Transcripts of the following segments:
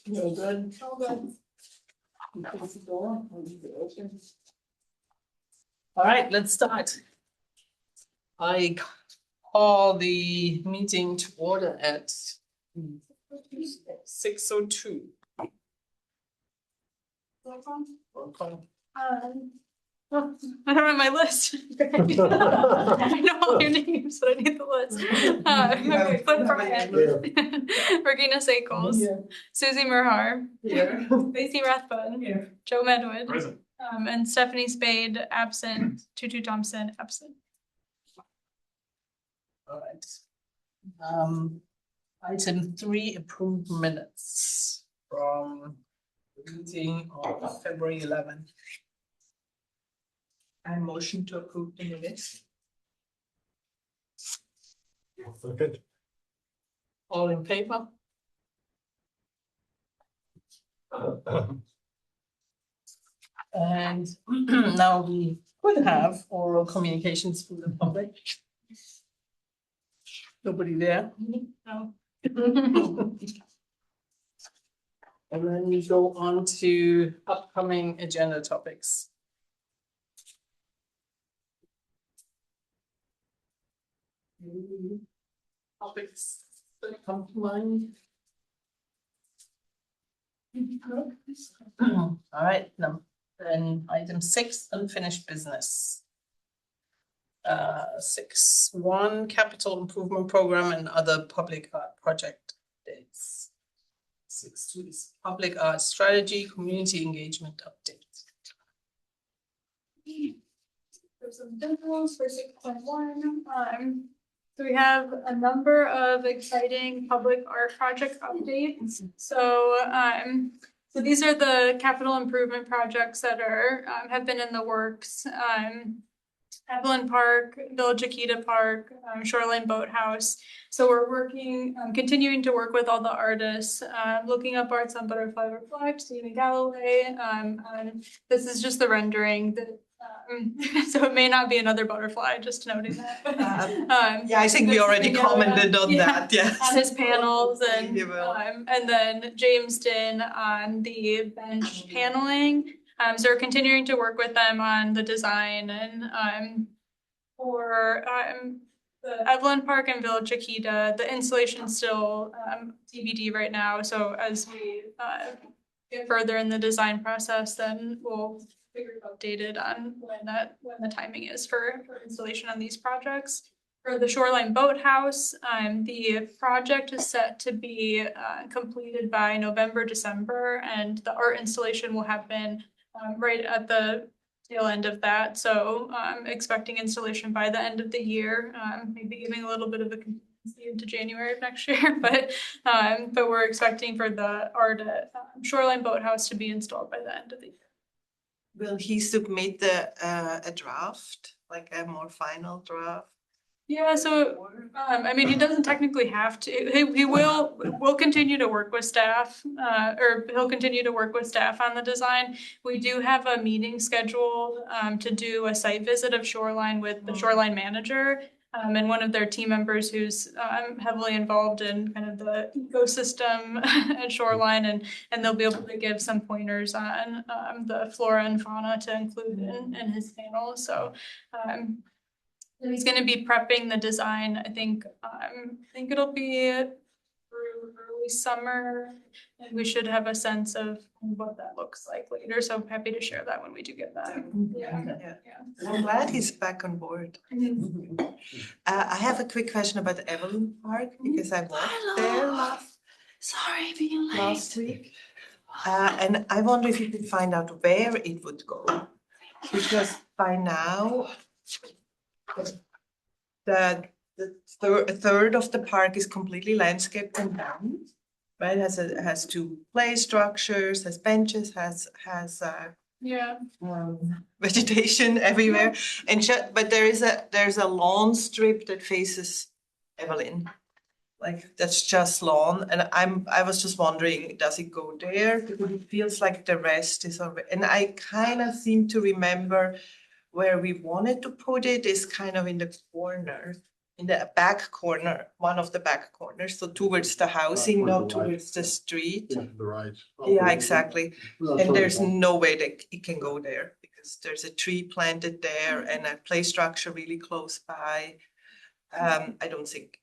You're good. All good. You close the door, or leave it open? All right, let's start. I call the meeting to order at 6:02. I don't have my list. I know all your names, but I need the list. Okay, Flip Bryan, Regina Sakles, Susie Merhar, Here. Lacey Rathbun, Here. Joe Medwood, Present. and Stephanie Spade, absent, Tutu Thompson, absent. All right. Item 3, approved minutes from the meeting of February 11th. I motion to approve the minutes. Second. All in favor? And now we could have oral communications with the public. Nobody there? No. And then we go on to upcoming agenda topics. Any topics that come to mind? All right, no, then item 6, unfinished business. 6.1, capital improvement program and other public art project updates. 6.2 is public art strategy, community engagement update. There's some demos for 6.1. So we have a number of exciting public art project updates. So these are the capital improvement projects that are have been in the works. Evelyn Park, Village Akita Park, Shoreline Boathouse. So we're working, continuing to work with all the artists, looking up arts on Butterfly Reflect, Stephen Galloway. And this is just the rendering that. So it may not be another butterfly, just noting that. Yeah, I think we already commented on that, yes. On his panels Thank you, Will. and then James Din on the bench paneling. So we're continuing to work with them on the design and for the Evelyn Park and Village Akita, the installation's still TBD right now. So as we get further in the design process, then we'll figure updated on when the timing is for installation on these projects. For the Shoreline Boathouse, the project is set to be completed by November, December, and the art installation will happen right at the tail end of that. So I'm expecting installation by the end of the year, maybe giving a little bit of a contingency into January of next year, but we're expecting for the art at Shoreline Boathouse to be installed by the end of the year. Will he submit a draft, like a more final draft? Yeah, so I mean, he doesn't technically have to. We'll continue to work with staff, or he'll continue to work with staff on the design. We do have a meeting scheduled to do a site visit of Shoreline with the Shoreline manager and one of their team members who's heavily involved in kind of the ecosystem at Shoreline, and they'll be able to give some pointers on the flora and fauna to include in his panel. So. He's going to be prepping the design. I think it'll be through early summer, and we should have a sense of what that looks like later. So I'm happy to share that when we do get that. Yeah. I'm glad he's back on board. I have a quick question about the Evelyn Park because I walked there last week. And I wonder if you could find out where it would go, because by now the third of the park is completely landscaped and done, right? Has 2 play structures, has benches, has vegetation everywhere, and but there's a lawn strip that faces Evelyn, like that's just lawn, and I was just wondering, does it go there? Because it feels like the rest is already, and I kind of seem to remember where we wanted to put it is kind of in the corner. in the back corner, one of the back corners, so towards the housing, not towards the street. To the right. Yeah, exactly. And there's no. no way that it can go there because there's a tree planted there and a play structure really close by. I don't think.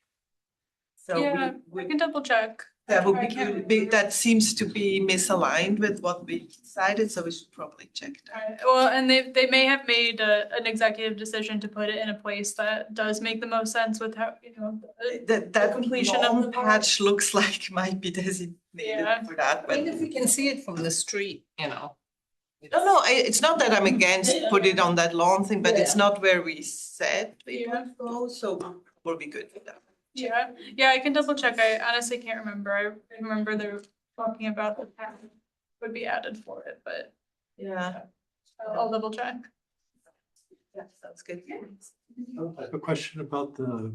So Yeah, we I can double check. that would I be can't good. remember. That seems to be misaligned with what we decided, so we should probably check that. Alright, well, and they may have made an executive decision to put it in a place that does make the most sense with how, you know, That completion of lawn the park. patch looks like might be designated Yeah. for that, I but. mean, if we can see it from the street, you know. No, it's not that I'm against put it on that lawn thing, but it's not where we said we Yeah. would go, so we'll be good with that. Yeah, I can double check. I honestly can't remember. I remember they were talking about the path would be added for it, but Yeah, I'll double check. that sounds good. I have a question about the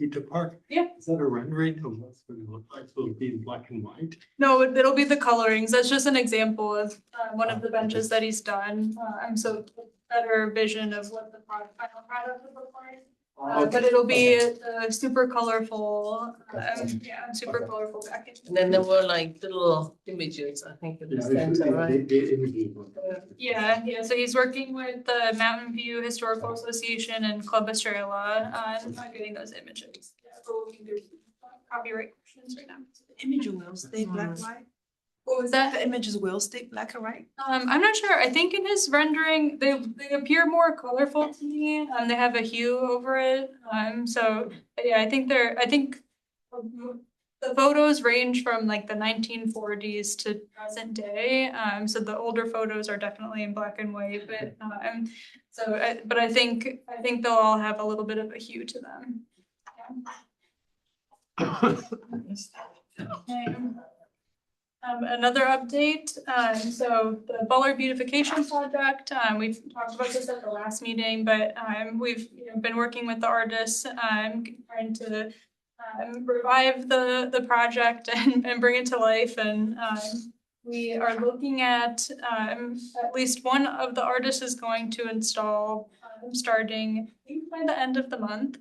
Vita Park. Yeah. Is that a rendering of what's going to look like? So it'll be in black and white? No, it'll be the colorings. That's just an example of one of the benches that he's done. So better vision of what the final product would look like. But it'll be super colorful, super colorful package. And then there were like little images, I think, in the Yeah, center, right? the images. Yeah, so he's working with the Mountain View Historical Association and Club Estrella on getting those images. Yeah, we're working through copyright questions right now. Image will stay black and white. What was that? The images will stay black and white. I'm not sure. I think in his rendering, they appear more colorful to me. They have a hue over it. So yeah, I think the photos range from like the 1940s to present day. So the older photos are definitely in black and white, but but I think they'll all have a little bit of a hue to them. Yeah. Another update, so the Bullard Beautification Project, we've talked about this at the last meeting, but we've been working with the artists, trying to revive the project and bring it to life, and we are looking at least one of the artists is going to install starting, I think, by the end of the month.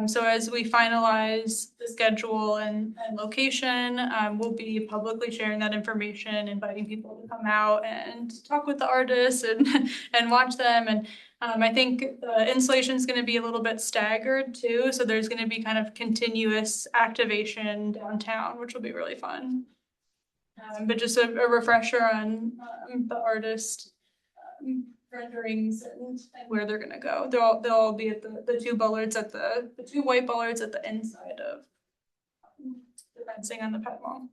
So as we finalize the schedule and location, we'll be publicly sharing that information, inviting people to come out and talk with the artists and watch them. And I think the installation is going to be a little bit staggered too. So there's going to be kind of continuous activation downtown, which will be really fun. But just a refresher on the artist renderings and where they're gonna go. They'll all be at the two bollards at the two white bollards at the inside of the fencing on the pet wall.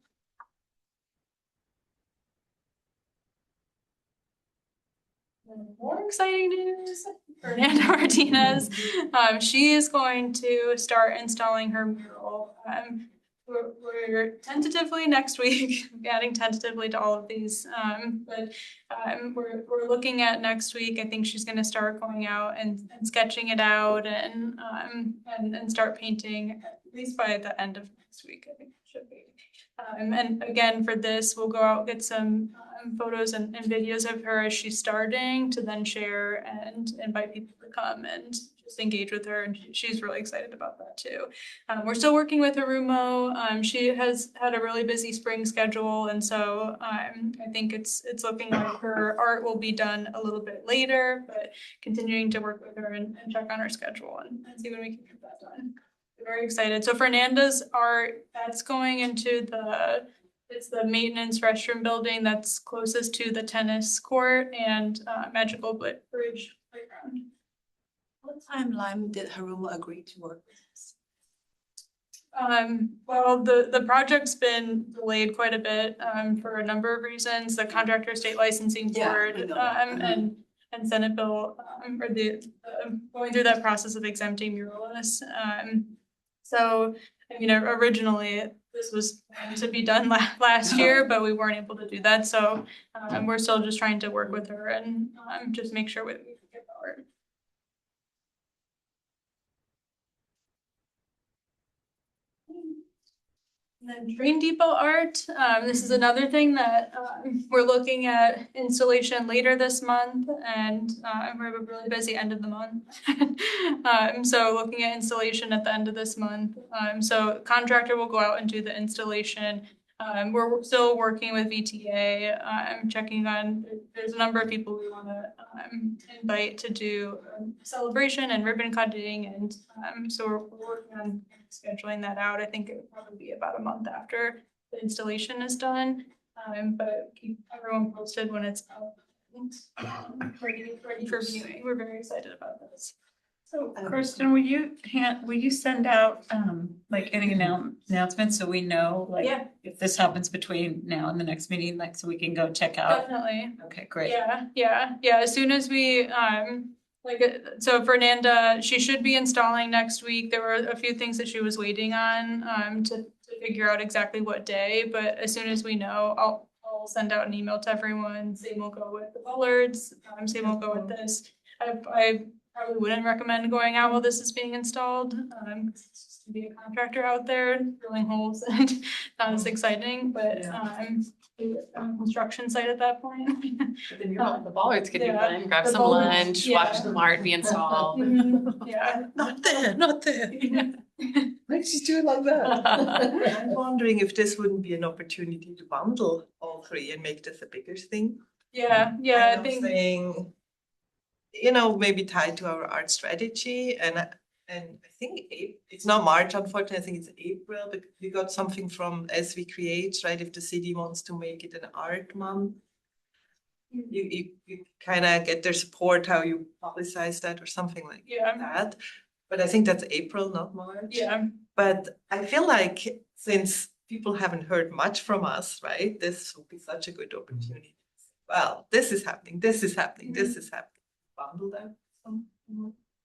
More exciting news, Fernanda Martinez. She is going to start installing her mural. We're tentatively next week, adding tentatively to all of these, but we're looking at next week. I think she's gonna start going out and sketching it out and start painting at least by the end of next week, I think it should be. And again, for this, we'll go out, get some photos and videos of her as she's starting to then share and invite people to come and just engage with her, and she's really excited about that too. We're still working with Harumo. She has had a really busy spring schedule, and so I think it's looking like her art will be done a little bit later, but continuing to work with her and check on her schedule and see when we can get that done. We're very excited. So Fernanda's art, that's going into it's the maintenance restroom building that's closest to the tennis court and Magical Bridge playground. What timeline did Harumo agree to work with us? Well, the project's been delayed quite a bit for a number of reasons. The contractor state licensing Yeah, board we know that. and Senate bill or the going through that process of exempting muralists. So I mean, originally this was planned to be done last year, but we weren't able to do that. So we're still just trying to work with her and just make sure we can get the art. And then Dream Depot art, this is another thing that we're looking at installation later this month, and we're a really busy end of the month. So looking at installation at the end of this month. So contractor will go out and do the installation. We're still working with VTA. I'm checking on, there's a number of people we want to invite to do celebration and ribbon cutting, and so we're working on scheduling that out. I think it would probably be about a month after the installation is done. But keep everyone posted when it's up. Ready for viewing. We're very excited about this. So Kirsten, will you send out like any announcements so we know like Yeah. if this happens between now and the next meeting, like so we can go check out? Definitely. Okay, great. Yeah. As soon as we, so Fernanda, she should be installing next week. There were a few things that she was waiting on, to figure out exactly what day, but as soon as we know, I'll send out an email to everyone. Same will go with the bollards, same will go with this. I probably wouldn't recommend going out while this is being installed, it's just to be a contractor out there drilling holes and not as exciting, but, construction site at that point. The bollards could be Yeah, fun, grab the some bollards, lunch, yeah. watch the art be installed. Yeah. Not there. Why did you do it like that? I'm wondering if this wouldn't be an opportunity to bundle all three and make this a bigger thing. Yeah, I Kind of think, saying, maybe tied to our art strategy, and I think it's not March, unfortunately, I think it's April, but we got something from As We Create, right? If the city wants to make it an art month, you kind of get their support, how you publicize that or something like yeah, that. But I think that's April, not March. yeah, But I feel like since people haven't heard much from us, right, this will be such a good opportunity. Well, this is happening, this is happening, this is happening. Bundle that.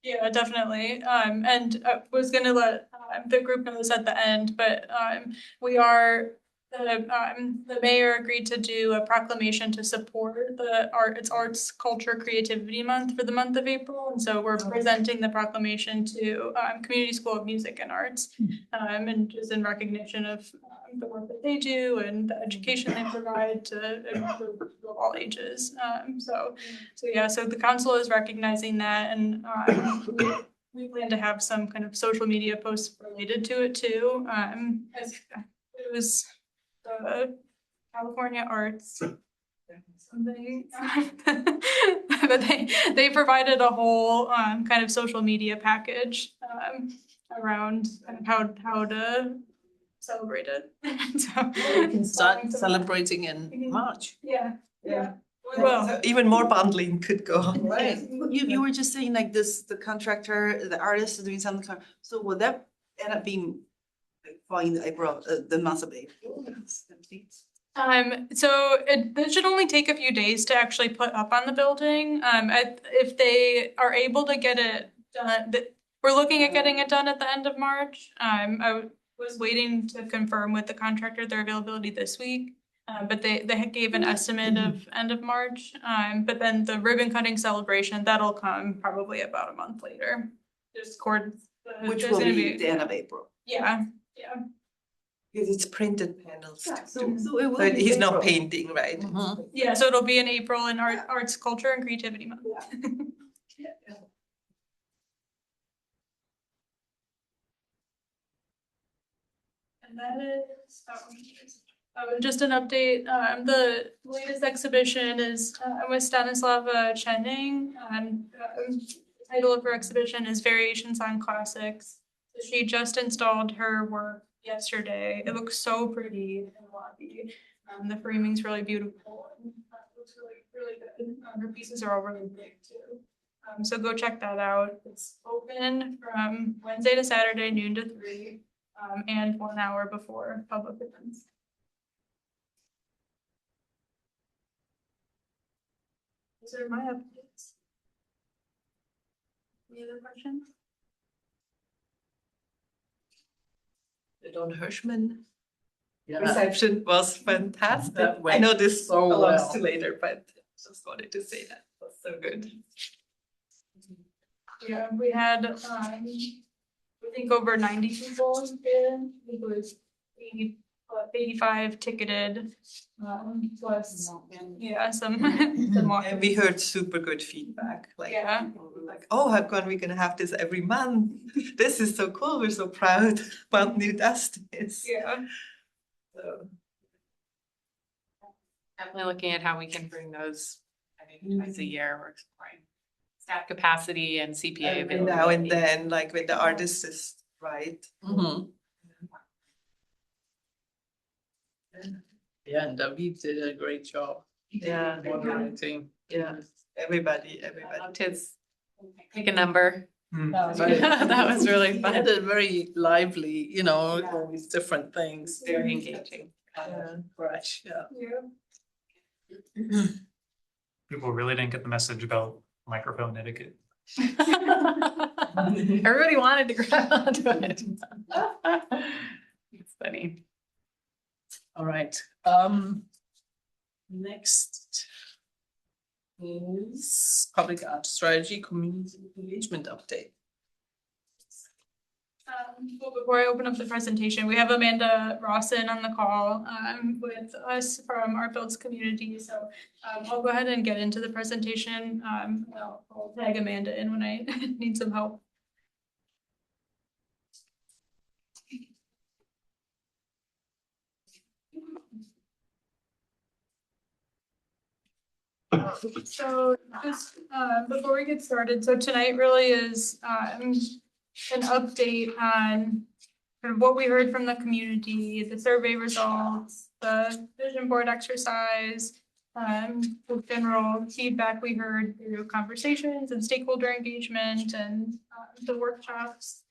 yeah, definitely. And I was gonna let the group know this at the end, but we are, the mayor agreed to do a proclamation to support the Arts, Culture, Creativity Month for the month of April. And so we're presenting the proclamation to Community School of Music and Arts, and just in recognition of the work that they do and the education they provide to all ages. So the council is recognizing that, and we plan to have some kind of social media posts related to it too. As it was the California Arts something, but they provided a whole kind of social media package around kind of how to celebrate it. So We can start celebrating in March. Yeah. Yeah. We will. So even more bundling could go on. Right. You were just saying like this, the contractor, the artist is doing something, so would that end up being like falling in April, the month of April? So it should only take a few days to actually put up on the building. If they are able to get it done, we're looking at getting it done at the end of March. I was waiting to confirm with the contractor their availability this week. But they gave an estimate of end of March. But then the ribbon cutting celebration, that'll come probably about a month later. Which will be the end of April. Yeah. Because it's printed panels So too. it will But be he's not April. painting, right? Mhm. Yeah, so it'll be in April in Arts, Culture and Creativity Month. And that is, just an update, the latest exhibition is with Stanislava Chening, and the title of her exhibition is Variations on Classics. So she just installed her work yesterday. It looks so pretty in the lobby. The framing's really beautiful and it looks really good. Her pieces are all really big too. So go check that out. It's open from Wednesday to Saturday, noon to 3, and 1 hour before public events. Those are my updates. Any other questions? The Don Hirschman Yeah. reception was fantastic. That I went know this so belongs well. to later, but just wanted to say that. It was so good. Yeah, we had, I think over 90 people in. I think it was 85 ticketed, plus, yeah, some, some And we heard super good feedback, like, Yeah. people were like, oh, how come we're gonna have this every month? This is so cool, we're so proud Mount New does this. Yeah. So, Definitely looking at how we can bring those, I think twice a year, we're exploring staff capacity and CPA every now and availability. then, like when the artist is right. Mhm. Yeah, and David did a great job Yeah, moderating. yeah, everybody. I loved his pick a number. That was very- That was really He fun. had a very lively, you know, all these different things. Very engaging. Fresh, yeah. Yeah. People really didn't get the message about microphone etiquette. Everybody wanted to grab onto it. It's funny. All right, next is public art strategy, community engagement update. Well, before I open up the presentation, we have Amanda Rawson on the call with us from Art Builds community. So I'll go ahead and get into the presentation. I'll tag Amanda in when I need some help. So just before we get started, so tonight really is an update on kind of what we heard from the community, the survey results, the vision board exercise, the general feedback we heard through conversations and stakeholder engagement and the workshops.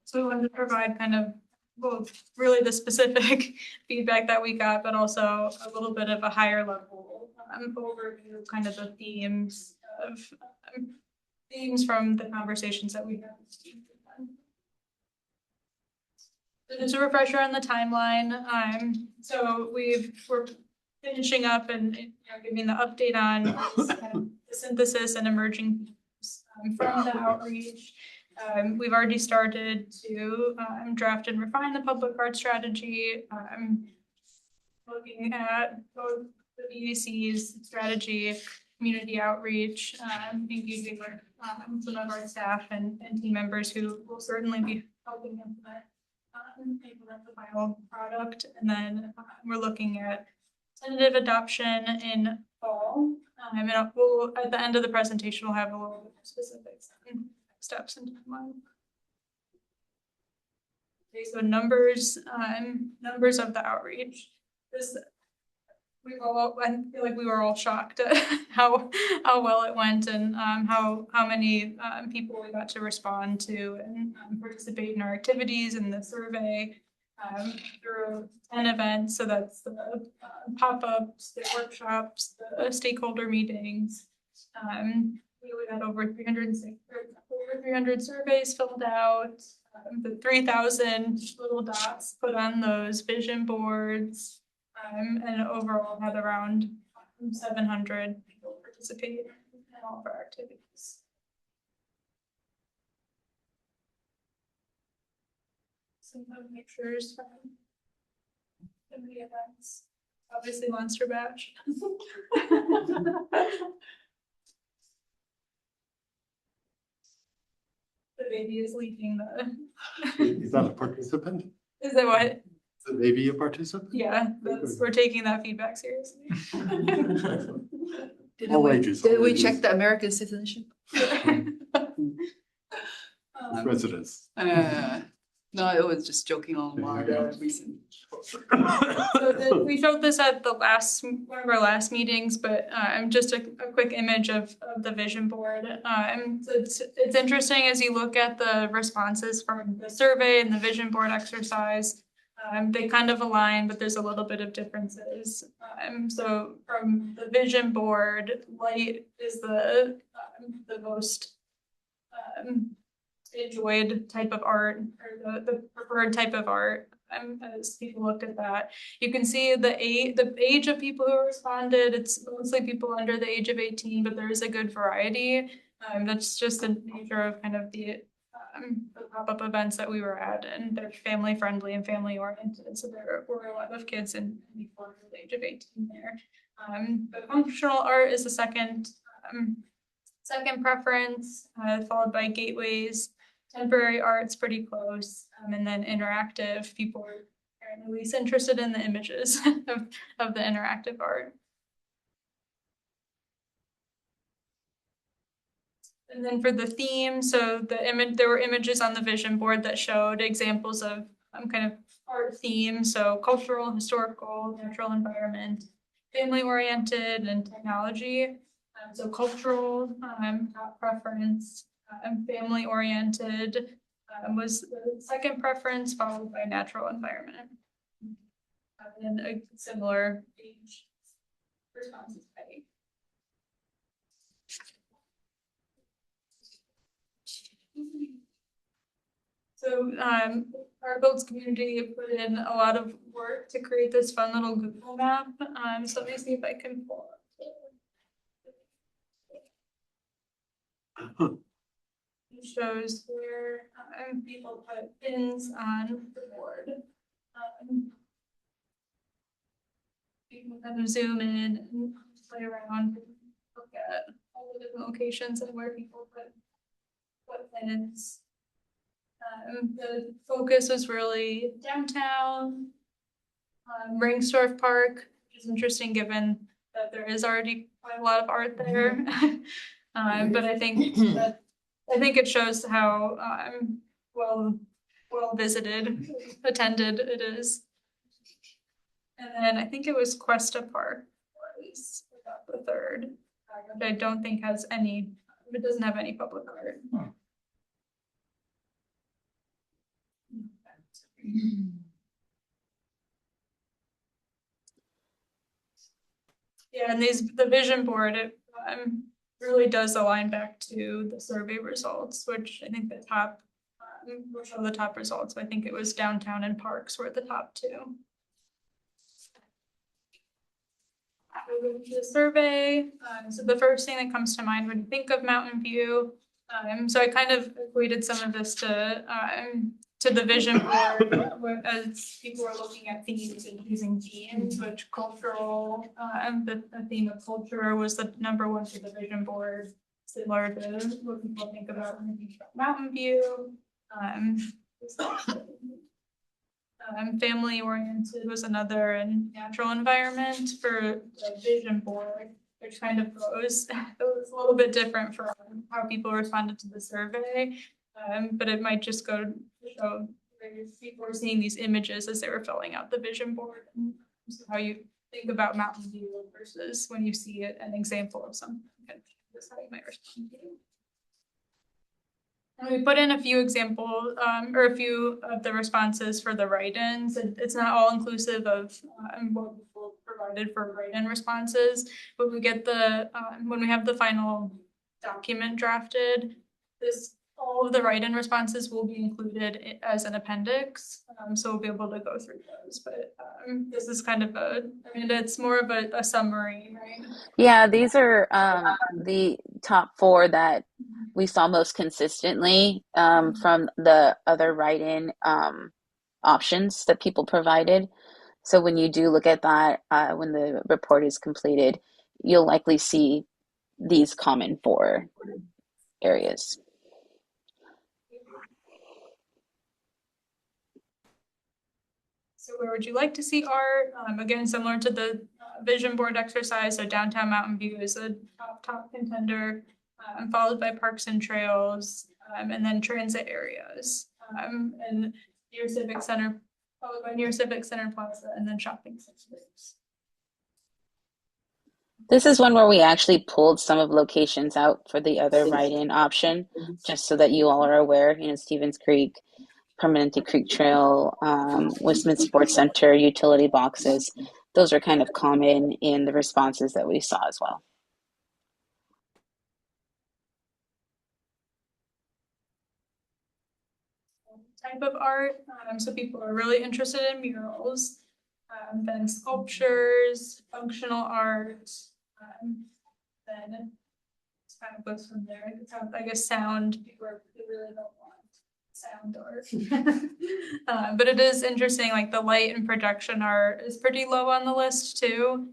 So we wanted to provide kind of both really the specific feedback that we got, but also a little bit of a higher level overview, kind of the themes of themes from the conversations that we had. So just a refresher on the timeline. So we're finishing up and giving the update on kind of the synthesis and emerging themes, from the outreach. We've already started to draft and refine the public art strategy. Looking at both the BAC's strategy, community outreach, engaging with some of our staff and team members who will certainly be helping implement the final product. And then we're looking at tentative adoption in fall. And we'll, at the end of the presentation, we'll have a little bit of specifics and steps and timeline. Okay, so numbers of the outreach. I feel like we were all shocked at how well it went and how many people we got to respond to and participate in our activities in the survey through 10 events. So that's the pop-ups, the workshops, the stakeholder meetings. We had over 300 surveys filled out, the 3,000 little dots put on those vision boards. And overall had around 700 people participate in all of our activities. Some pictures from the events. Obviously Monster Bash. The baby is leading the. Is that a participant? Is that what? Is the baby a participant? Yeah, we're taking that feedback seriously. All ages. Did all we ages. check the American citizenship? Residents. No, it was just joking on one of the recent. We showed this at the one of our last meetings, but just a quick image of the vision board. It's interesting as you look at the responses from the survey and the vision board exercise. They kind of align, but there's a little bit of differences. So from the vision board, light is the most enjoyed type of art, or the preferred type of art. As people looked at that, you can see the age of people who responded. It's mostly people under the age of 18, but there is a good variety. That's just the nature of kind of the the pop-up events that we were at, and they're family friendly and family oriented, so there were a lot of kids in before the age of 18 there. But functional art is the second preference, followed by gateways. Temporary art's pretty close, and then interactive, people are apparently least interested in the images of the interactive art. And then for the theme, so there were images on the vision board that showed examples of kind of art themes, so cultural, historical, natural environment, family oriented, and technology. So cultural, top preference, family oriented was the second preference, followed by natural environment. And a similar age responses by age. So our Builds community put in a lot of work to create this fun little Google map. So let me see if I can pull up. It shows where people put pins on the board. You can kind of zoom in and play around, look at all the different locations and where people put pins. The focus was really downtown, Ringstorff Park, which is interesting given that there is already quite a lot of art there. But I think it shows how well visited, attended it is. And then I think it was Cuesta Park was about the third, which I don't think has any. It doesn't have any public art. Yeah, and the vision board, it really does align back to the survey results, which I think the top will show the top results. I think it was downtown and parks were the top two. The survey, so the first thing that comes to mind when you think of Mountain View, so I kind of equated some of this to the vision board as people were looking at themes and using themes, which cultural, the theme of culture was the number one for the vision board, similar to what people think about when they think about Mountain View. Family oriented was another, and natural environment for the vision board, which kind of goes, it was a little bit different for how people responded to the survey. But it might just go to show people were seeing these images as they were filling out the vision board, and how you think about Mountain View versus when you see it, an example of something. That's how you might respond to it. And we put in a few examples, or a few of the responses for the write-ins. It's not all inclusive of what people provided for write-in responses, but we get when we have the final document drafted, all of the write-in responses will be included as an appendix, so we'll be able to go through those. But this is kind of it's more of a summary, right? Yeah, these are the top four that we saw most consistently from the other write-in options that people provided. So when you do look at that, when the report is completed, you'll likely see these common four areas. So where would you like to see art? Again, similar to the vision board exercise, so downtown Mountain View is a top contender, followed by parks and trails, and then transit areas, and near Civic Center, followed by near Civic Center Plaza, and then shopping centers. This is one where we actually pulled some of locations out for the other write-in option, just so that you all are aware. Stevens Creek, Permanente Creek Trail, Westman Sports Center, utility boxes. Those are kind of common in the responses that we saw as well. Type of art, so people are really interested in murals, then sculptures, functional art, then it kind of goes from there. I guess sound, people really don't want sound art. But it is interesting, like the light and projection art is pretty low on the list too.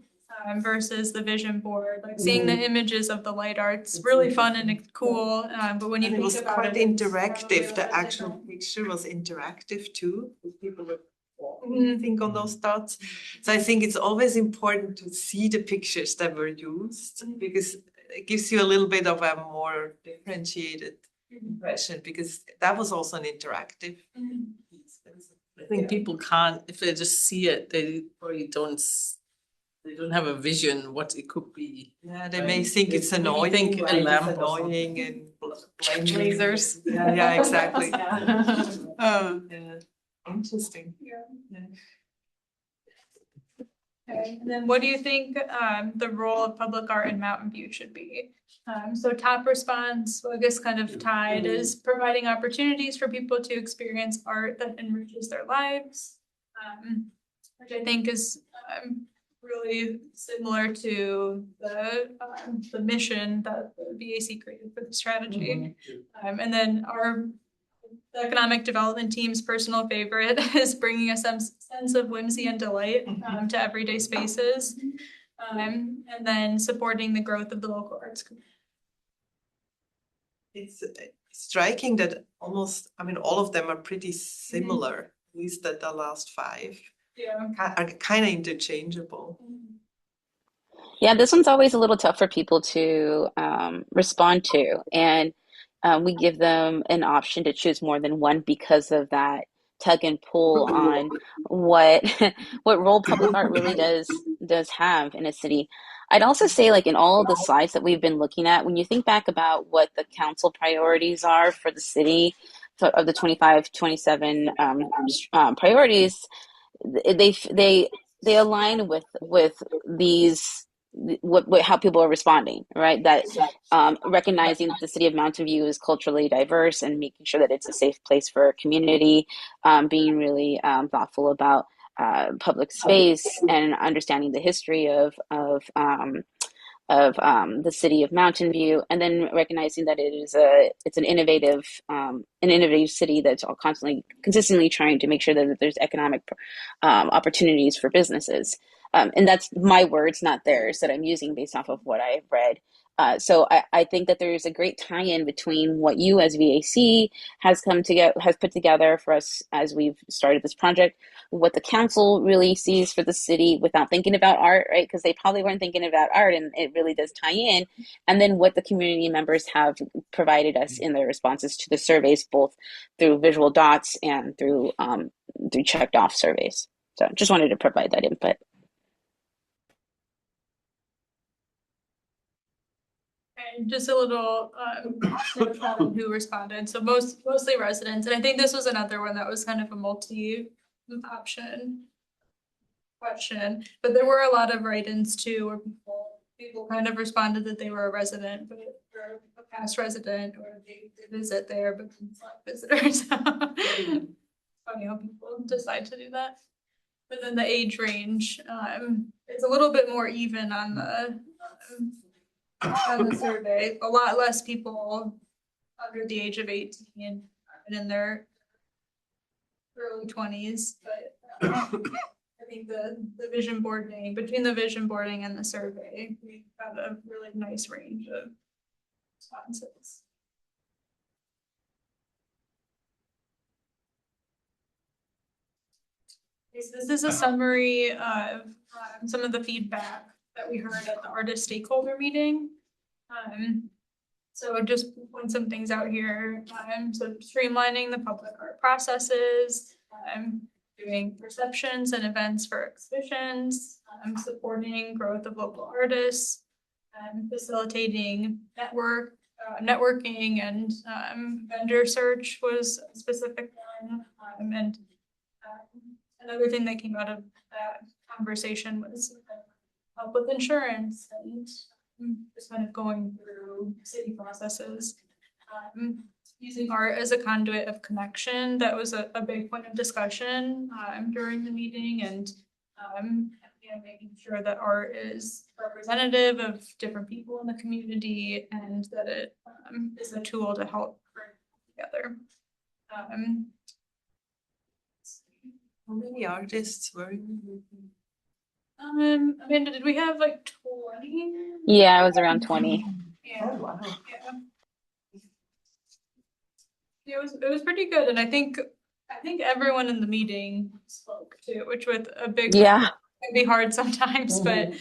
Versus the vision board, like seeing the images of the light art's really fun and cool, but when you And it think was about quite it, it's interactive, probably the a actual different- picture was interactive too. People were walking, I think, on those dots. So I think it's always important to see the pictures that were used because it gives you a little bit of a more differentiated impression because that was also an interactive piece. I think people can't, if they just see it, they probably they don't have a vision what it could be. Yeah, they may think it's Maybe annoying, think a right? It's lamp or annoying and blinding. Lasers. Yeah, exactly. Yeah. Interesting. Okay, and then what do you think the role of public art in Mountain View should be? So top response, well, I guess kind of tied, is providing opportunities for people to experience art that enriches their lives. Which I think is really similar to the mission that the VAC created for the strategy. And then the economic development team's personal favorite is bringing a sense of whimsy and delight to everyday spaces. And then supporting the growth of the local arts community. It's striking that almost, I mean, all of them are pretty similar, at least that the last 5 Yeah. are kind of interchangeable. Yeah, this one's always a little tough for people to respond to, and we give them an option to choose more than one because of that tug and pull on what what role public art really does have in a city. I'd also say, like in all of the slides that we've been looking at, when you think back about what the council priorities are for the city of the 25-27 priorities, they align with these what how people are responding, right? That recognizing that the city of Mountain View is culturally diverse and making sure that it's a safe place for a community, being really thoughtful about public space and understanding the history of the city of Mountain View, and then recognizing that it's an innovative city that's all consistently trying to make sure that there's economic opportunities for businesses. And that's my words, not theirs, that I'm using based off of what I've read. So I think that there's a great tie-in between what you as VAC has put together for us as we've started this project, what the council really sees for the city without thinking about art, right? Because they probably weren't thinking about art, and it really does tie in. And then what the community members have provided us in their responses to the surveys, both through visual dots and through checked off surveys. So just wanted to provide that input. And just a little snapshot of who responded. So mostly residents, and I think this was another one that was kind of a multi-option question. But there were a lot of write-ins too, where people kind of responded that they were a resident, but or a past resident, or they visit there, but it's not visitors. Funny how people decide to do that. But then the age range is a little bit more even on the survey. A lot less people under the age of 18 and in their early 20s, but I think the vision boarding, between the vision boarding and the survey, we got a really nice range of responses. This is a summary of some of the feedback that we heard at the artist stakeholder meeting. So just point some things out here. So streamlining the public art processes, doing perceptions and events for exhibitions, supporting growth of local artists, facilitating networking and vendor search was a specific one. And another thing that came out of that conversation was help with insurance and just kind of going through city processes. Using art as a conduit of connection, that was a big point of discussion during the meeting, and making sure that art is representative of different people in the community and that it is a tool to help bring together. Um, How many artists were? Amanda, did we have like 20? Yeah, I was around 20. Yeah. wow. Yeah. It was pretty good, and I think everyone in the meeting spoke too, which with a big Yeah. can be hard sometimes, but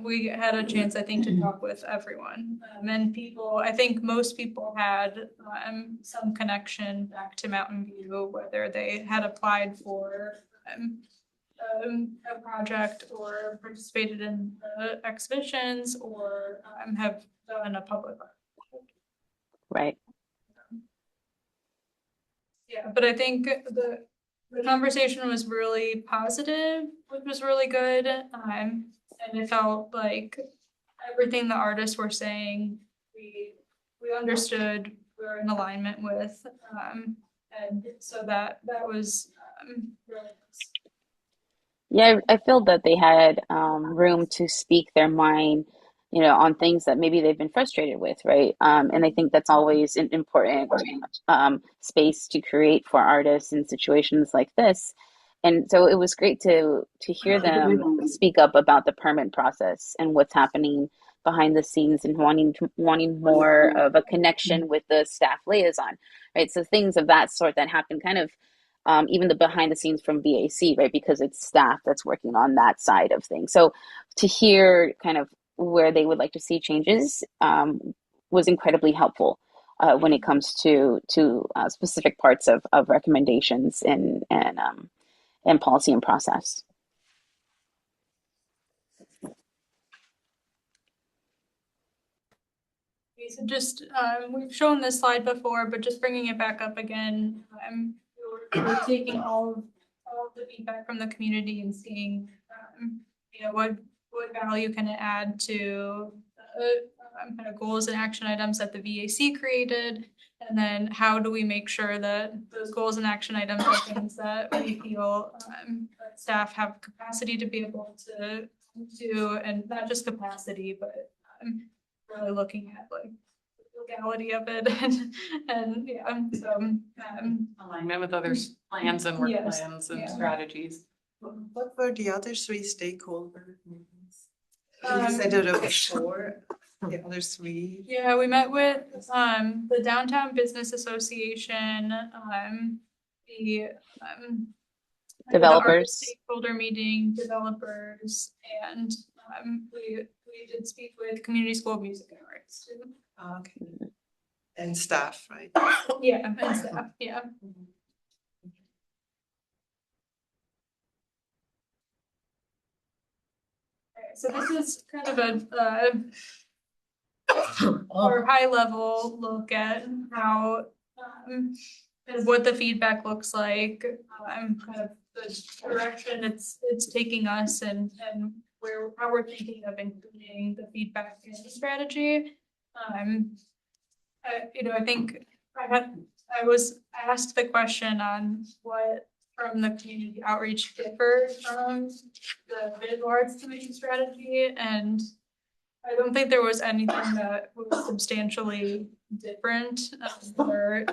we had a chance, I think, to talk with everyone. And people, I think most people had some connection back to Mountain View, whether they had applied for a project or participated in the exhibitions or have done a public art. Right. Yeah, but I think the conversation was really positive, which was really good. And it felt like everything the artists were saying, we understood, we were in alignment with. And so that was really nice. Yeah, I feel that they had room to speak their mind, on things that maybe they've been frustrated with, right? And I think that's always an important space to create for artists in situations like this. And so it was great to hear them speak up about the permit process and what's happening behind the scenes and wanting more of a connection with the staff liaison, right? So things of that sort that happen kind of even the behind the scenes from VAC, right? Because it's staff that's working on that side of things. So to hear kind of where they would like to see changes was incredibly helpful when it comes to specific parts of recommendations and policy and process. Okay, so just we've shown this slide before, but just bringing it back up again. We're taking all of the feedback from the community and seeing, what value can it add to kind of goals and action items that the VAC created, and then how do we make sure that those goals and action items are things that we feel that staff have capacity to be able to do, and not just capacity, but really looking at like legality of it and yeah, so Alignment with other plans and work Yes, plans and yeah. strategies. What were the other three stakeholder meetings? You Um, said it was 4, the other 3. yeah, we met with the Downtown Business Association, the Developers. artist stakeholder meeting, developers, and we did speak with Community School of Music and Arts too. Okay. And staff, right? Yeah, and staff, yeah. Okay, so this is kind of a or high level look at how kind of what the feedback looks like, kind of the direction it's taking us and how we're thinking of including the feedback in the strategy. I think I was asked the question on what from the community outreach differed from the visual arts commission strategy, and I don't think there was anything that was substantially different or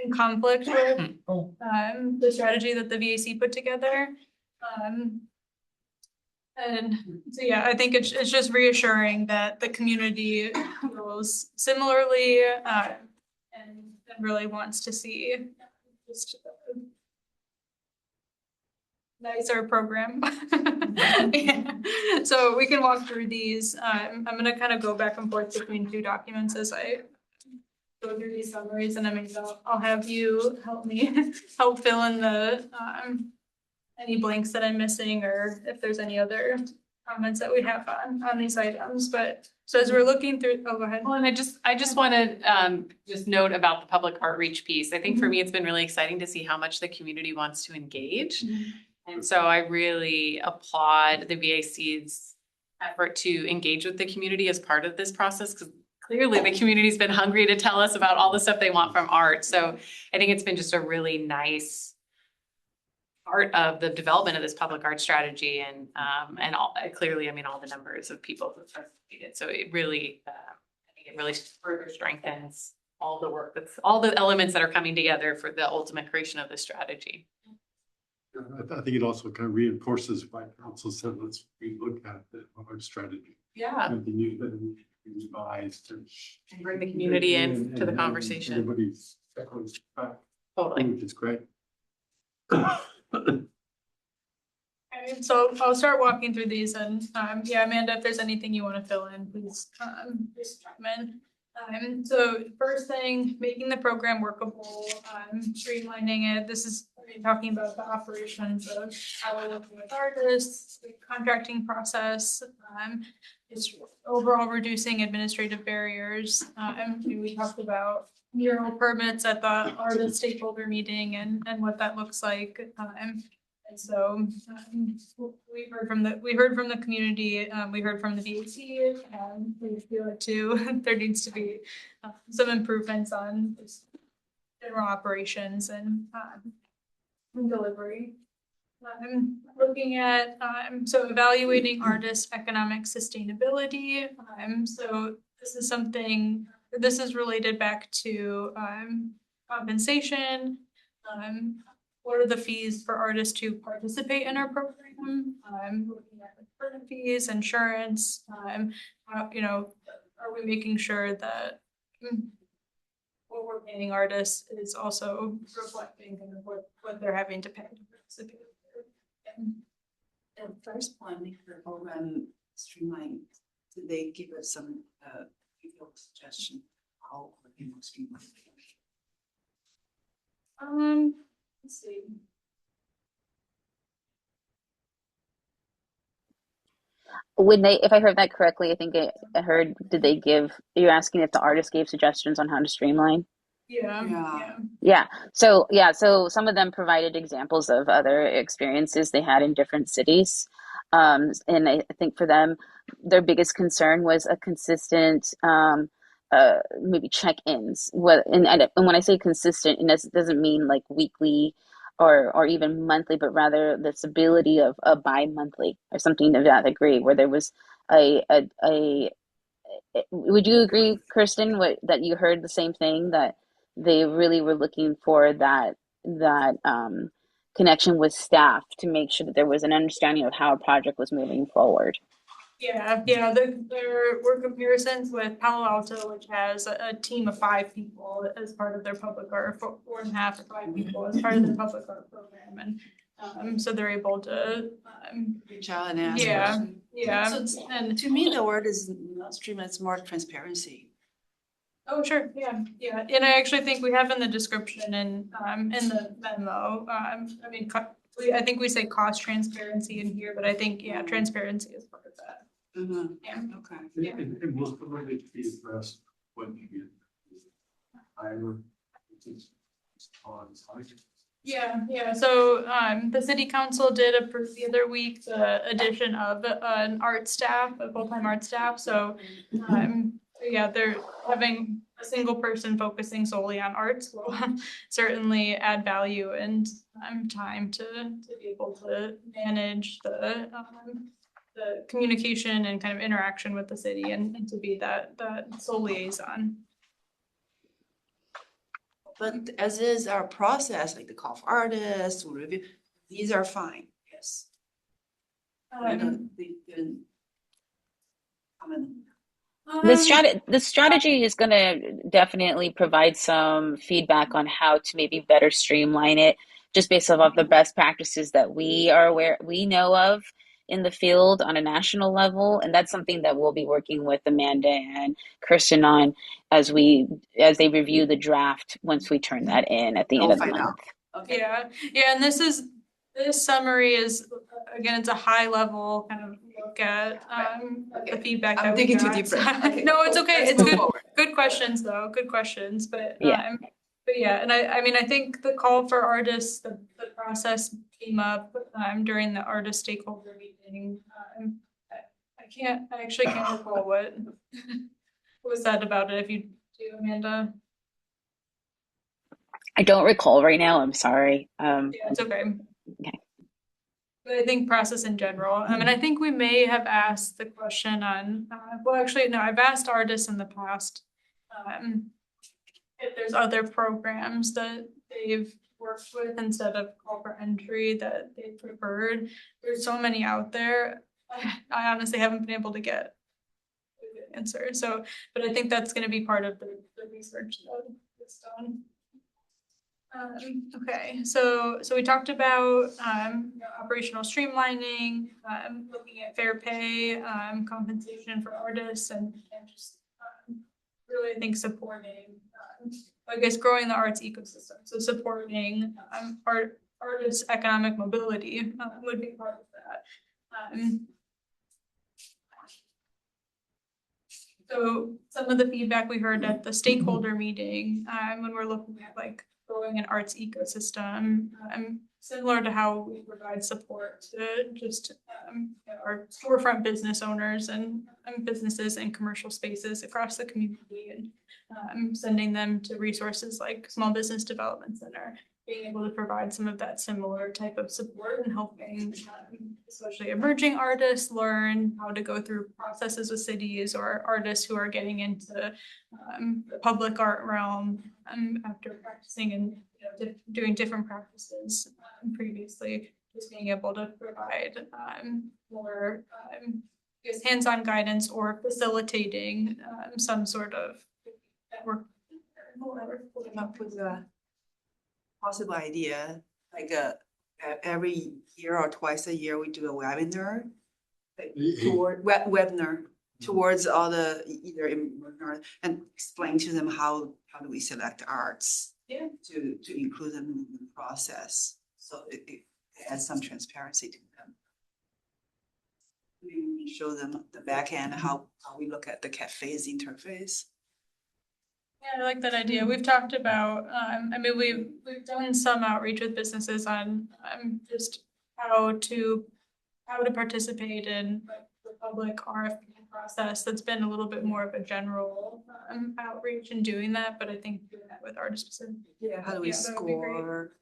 in conflict with the strategy that the VAC put together. And so, yeah, I think it's just reassuring that the community feels similarly and really wants to see just a nicer program. Yeah. So we can walk through these. I'm gonna kind of go back and forth between 2 documents as I go through these summaries, and I mean, I'll have you help me help fill in the any blanks that I'm missing, or if there's any other comments that we have on these items. But so as we're looking through, oh, go ahead. Well, and I just want to just note about the public outreach piece. I think for me, it's been really exciting to see how much the community wants to engage. And so I really applaud the VAC's effort to engage with the community as part of this process, because clearly the community's been hungry to tell us about all the stuff they want from art. So I think it's been just a really nice part of the development of this public art strategy, and all, clearly, I mean, all the numbers of people who participated. So it really, I think it really further strengthens all the work all the elements that are coming together for the ultimate creation of the strategy. I think it also kind of reinforces why council said, let's relook at the art strategy. Yeah. And the new, that we revised and. And bring the community in to the and conversation. Everybody's echoing back, Totally. which is great. Okay, so I'll start walking through these and, yeah, Amanda, if there's anything you want to fill in, please, just chime in. So first thing, making the program workable, streamlining it. This is talking about the operations of how we're working with artists, the contracting process, just overall reducing administrative barriers. We talked about mural permits at the artist stakeholder meeting and what that looks like. And so we heard from the community, we heard from the DAC, and we feel it too. There needs to be some improvements on just general operations and delivery. Looking at so evaluating artist economic sustainability. So this is related back to compensation. What are the fees for artists to participate in our program? Looking at the permit fees, insurance, how, are we making sure that what we're paying artists is also reflecting kind of what they're having to pay to participate? At first point, make the program streamlined. Did they give us some suggestion how we can streamline? Let's see. When they, if I heard that correctly, I think I heard, you're asking if the artist gave suggestions on how to streamline? Yeah. So some of them provided examples of other experiences they had in different cities. And I think for them, their biggest concern was a consistent, maybe check-ins. And when I say consistent, it doesn't mean like weekly or even monthly, but rather the stability of a bi-monthly or something to that degree, where there was would you agree, Kirsten, that you heard the same thing, that they really were looking for that connection with staff to make sure that there was an understanding of how a project was moving forward? Yeah, there were comparisons with Palo Alto, which has a team of 5 people as part of their public art, 4.5 or 5 people as part of their public art program, and so they're able to Reach out and ask. yeah. So, And to me, the word is not streamline, it's more transparency. oh, sure, yeah, and I actually think we have in the description and in the memo, I think we say cost transparency in here, but I think, transparency is part of that. Yeah. Okay. And most of it to be addressed when you get higher. Yeah, so the city council did approve the other week the addition of an art staff, a full-time art staff, so they're having a single person focusing solely on arts will certainly add value and time to be able to manage the communication and kind of interaction with the city and to be that sole liaison. But as is our process, like the call for artists, review, these are fine, yes. They didn't comment. The strategy is going to definitely provide some feedback on how to maybe better streamline it, just based off of the best practices that we know of in the field on a national level. And that's something that we'll be working with Amanda and Kirsten on as they review the draft once we turn that in at the end of the month. Okay. Yeah, and this summary is, again, it's a high level kind of look at the feedback that I'm we thinking too got. deep. Okay. No, it's okay. Let's It's move good. forward. Good questions though. Good questions. But Yeah. And I think the call for artists, the process came up during the artist stakeholder meeting. I actually can't recall what was said about it. If you do, Amanda. I don't recall right now. I'm sorry. Yeah, it's okay. Okay. But I think process in general. I think we may have asked the question on, I've asked artists in the past, if there's other programs that they've worked with instead of call for entry that they preferred. There's so many out there. I honestly haven't been able to get a good answer. So, but I think that's gonna be part of the research that's done. Okay, so we talked about operational streamlining, looking at fair pay, compensation for artists and just really I think supporting I guess growing the arts ecosystem. So supporting artists' economic mobility would be part of that. So some of the feedback we heard at the stakeholder meeting, when we're looking at like growing an arts ecosystem, similar to how we provide support to just our storefront business owners and businesses and commercial spaces across the community, and sending them to resources like Small Business Development Center, being able to provide some of that similar type of support and helping especially emerging artists learn how to go through processes with cities or artists who are getting into the public art realm after practicing and doing different practices previously, just being able to provide more I guess hands-on guidance or facilitating some sort of network. Came up with a possible idea, like every year or twice a year, we do a webinar. Like webinar towards all the either and explain to them how do we select arts. Yeah. To include them in the process, so it adds some transparency to them. We show them the back end, how we look at the cafe's interface. Yeah, I like that idea. We've talked about, I mean, we've done some outreach with businesses on just how to participate in like, the public RFP process. That's been a little bit more of a general outreach in doing that, but I think doing that with artists specific. Yeah, how do we that would be great. score?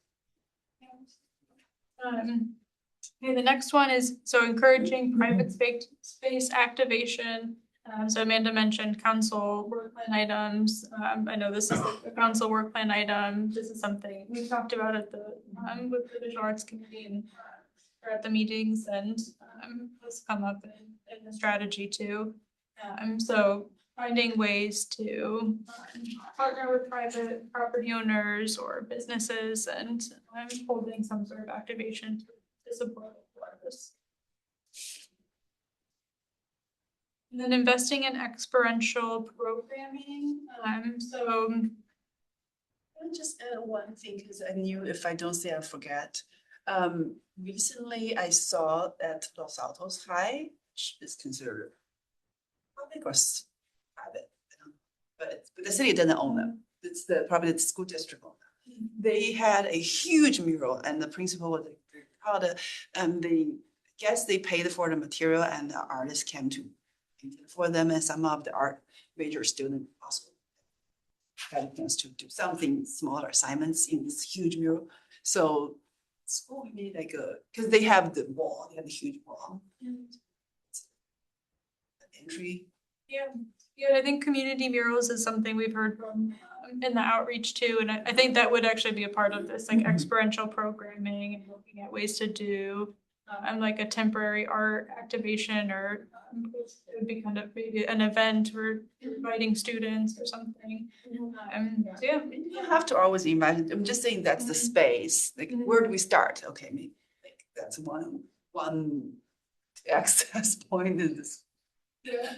Okay, the next one is so encouraging private space activation. So Amanda mentioned council work plan items. I know this is a council work plan item. This is something we've talked about at the with the Visual Arts Committee and or at the meetings and has come up in the strategy too. So finding ways to partner with private property owners or businesses and holding some sort of activation to support artists. And then investing in experiential programming. So Let me just add one thing, because I knew if I don't say I forget. Recently I saw that Los Altos High, which is considered public or private, I don't know, but the city doesn't own them. It's probably the school district owned them. They had a huge mural, and the principal was very proud of, they paid for the material, and the artists came to paint it for them, and some of the art major students also had a chance to do something smaller assignments in this huge mural. So school made like because they have the wall, they have the huge wall. Entry. Yeah, I think community murals is something we've heard from in the outreach too, and I think that would actually be a part of this, like experiential programming and looking at ways to do like a temporary art activation or it would be kind of maybe an event or inviting students or something. So yeah, You don't have to always imagine, I'm just saying that's the space, like where do we start? Okay, maybe like that's one access point in this. yeah.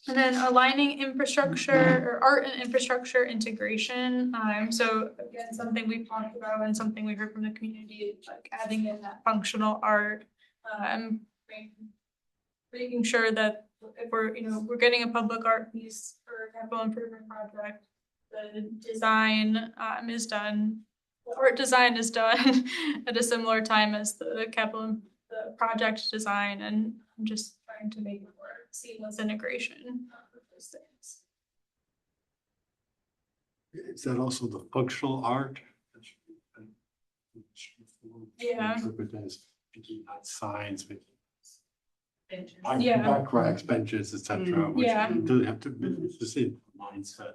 And then aligning infrastructure or art and infrastructure integration. So again, something we've talked about and something we heard from the community, like adding in that functional art. Making sure that if we're getting a public art piece for a capital improvement project, the design is done. The art design is done at a similar time as the project design, and I'm just trying to make it more seamless integration of those things. Is that also the functional art? Yeah. Interpret as making signs, making Yeah. bike racks, benches, etc. Which Yeah. doesn't have to be, it's the same mindset.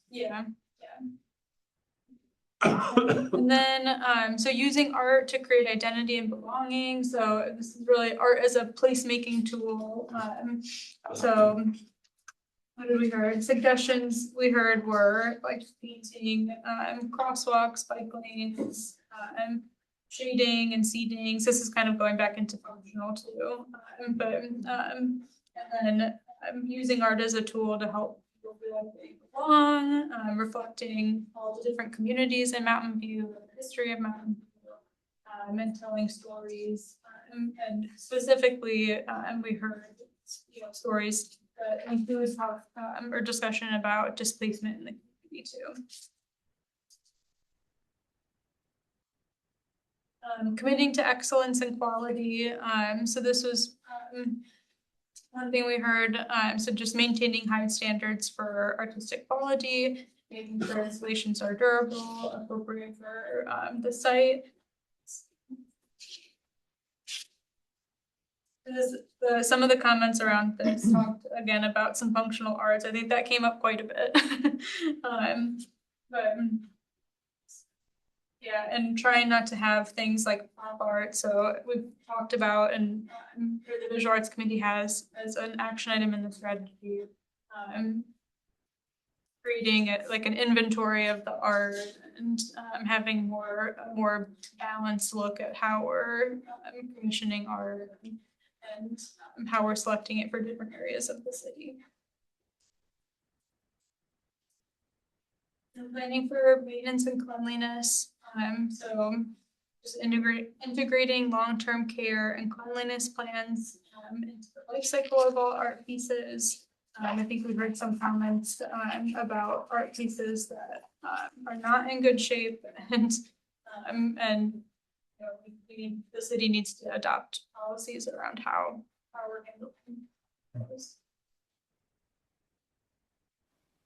Yeah, and then, so using art to create identity and belonging, so this is really art as a placemaking tool, so. What did we heard? Suggestions we heard were like painting, crosswalks, bike lanes, shading and seating. So this is kind of going back into functional too. And then using art as a tool to help people feel like they belong, reflecting all the different communities in Mountain View, the history of Mountain View, and telling stories. And specifically, we heard stories that includes how or discussion about displacement in the community too. Committing to excellence and quality. So this was one thing we heard. So just maintaining high standards for artistic quality, making sure installations are durable, appropriate for the site. Some of the comments around this talked again about some functional arts. I think that came up quite a bit. But yeah, and trying not to have things like pop art. So we've talked about, and the Visual Arts Committee has as an action item in the strategy, creating like an inventory of the art and having a more balanced look at how we're commissioning art and how we're selecting it for different areas of the city. And planning for maintenance and cleanliness. So just integrating long-term care and cleanliness plans into the life cycle of all art pieces. I think we've heard some comments about art pieces that are not in good shape, and the city needs to adopt policies around how we're handling those.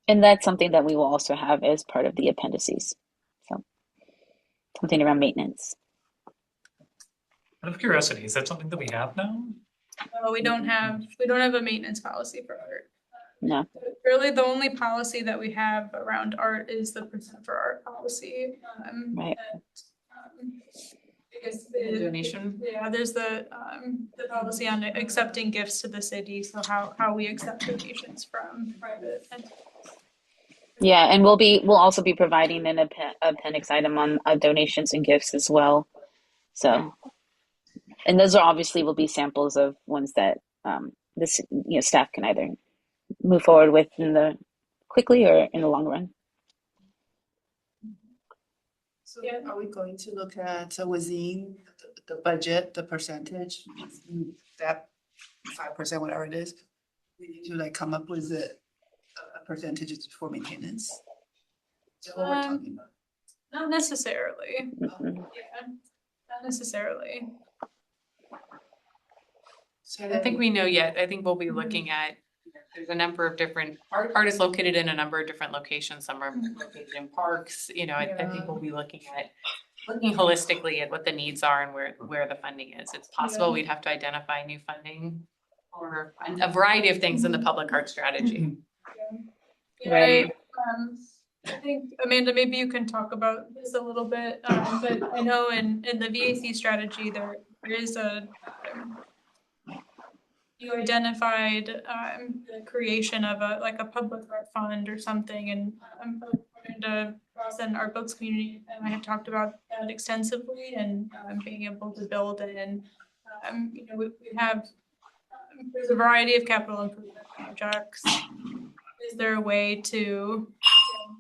And that's something that we will also have as part of the appendices. So something around maintenance. Out of curiosity, is that something that we have now? No, we don't have a maintenance policy for art. No. Really, the only policy that we have around art is the percent for art policy. Right. Because Donation. Yeah, there's the policy on accepting gifts to the city. So how we accept donations from private entities. Yeah, and we'll also be providing an appendix item on donations and gifts as well. So, and those are obviously will be samples of ones that this staff can either move forward with quickly or in the long run. So are we going to look at within the budget, the percentage, that 5%, whatever it is? We need to like come up with a percentage for maintenance? Is that what we're talking about? Not necessarily. Mhm. Yeah, not necessarily. So I don't think we know yet. I think we'll be looking at, there's a number of different, art is located in a number of different locations. Some are located in parks, I think we'll be looking holistically at what the needs are and where the funding is. It's possible we'd have to identify new funding for a variety of things in the public art strategy. Yeah, Right. I think, Amanda, maybe you can talk about this a little bit, but I know in the VAC strategy, there is you identified the creation of a public art fund or something, and according to Ross and our books community, and I have talked about that extensively, and being able to build in, we have, there's a variety of capital improvement projects. Is there a way to,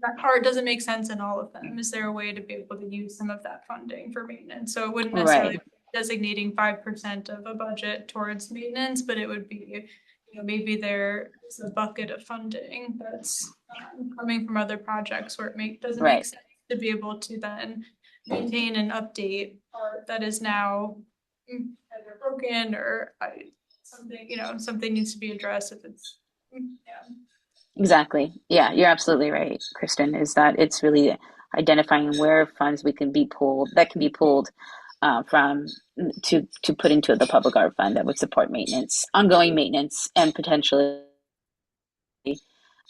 that art doesn't make sense in all of them. Is there a way to be able to use some of that funding for maintenance? So it wouldn't necessarily be designating 5% of a budget towards maintenance, but it would be, maybe there is a bucket of funding that's coming from other projects where it doesn't make sense to be able to then maintain and update art that is now either broken or something, something needs to be addressed if it's, Exactly. Yeah, you're absolutely right, Kristen, is that it's really identifying where funds can be pulled from to put into the public art fund that would support maintenance, ongoing maintenance, and potentially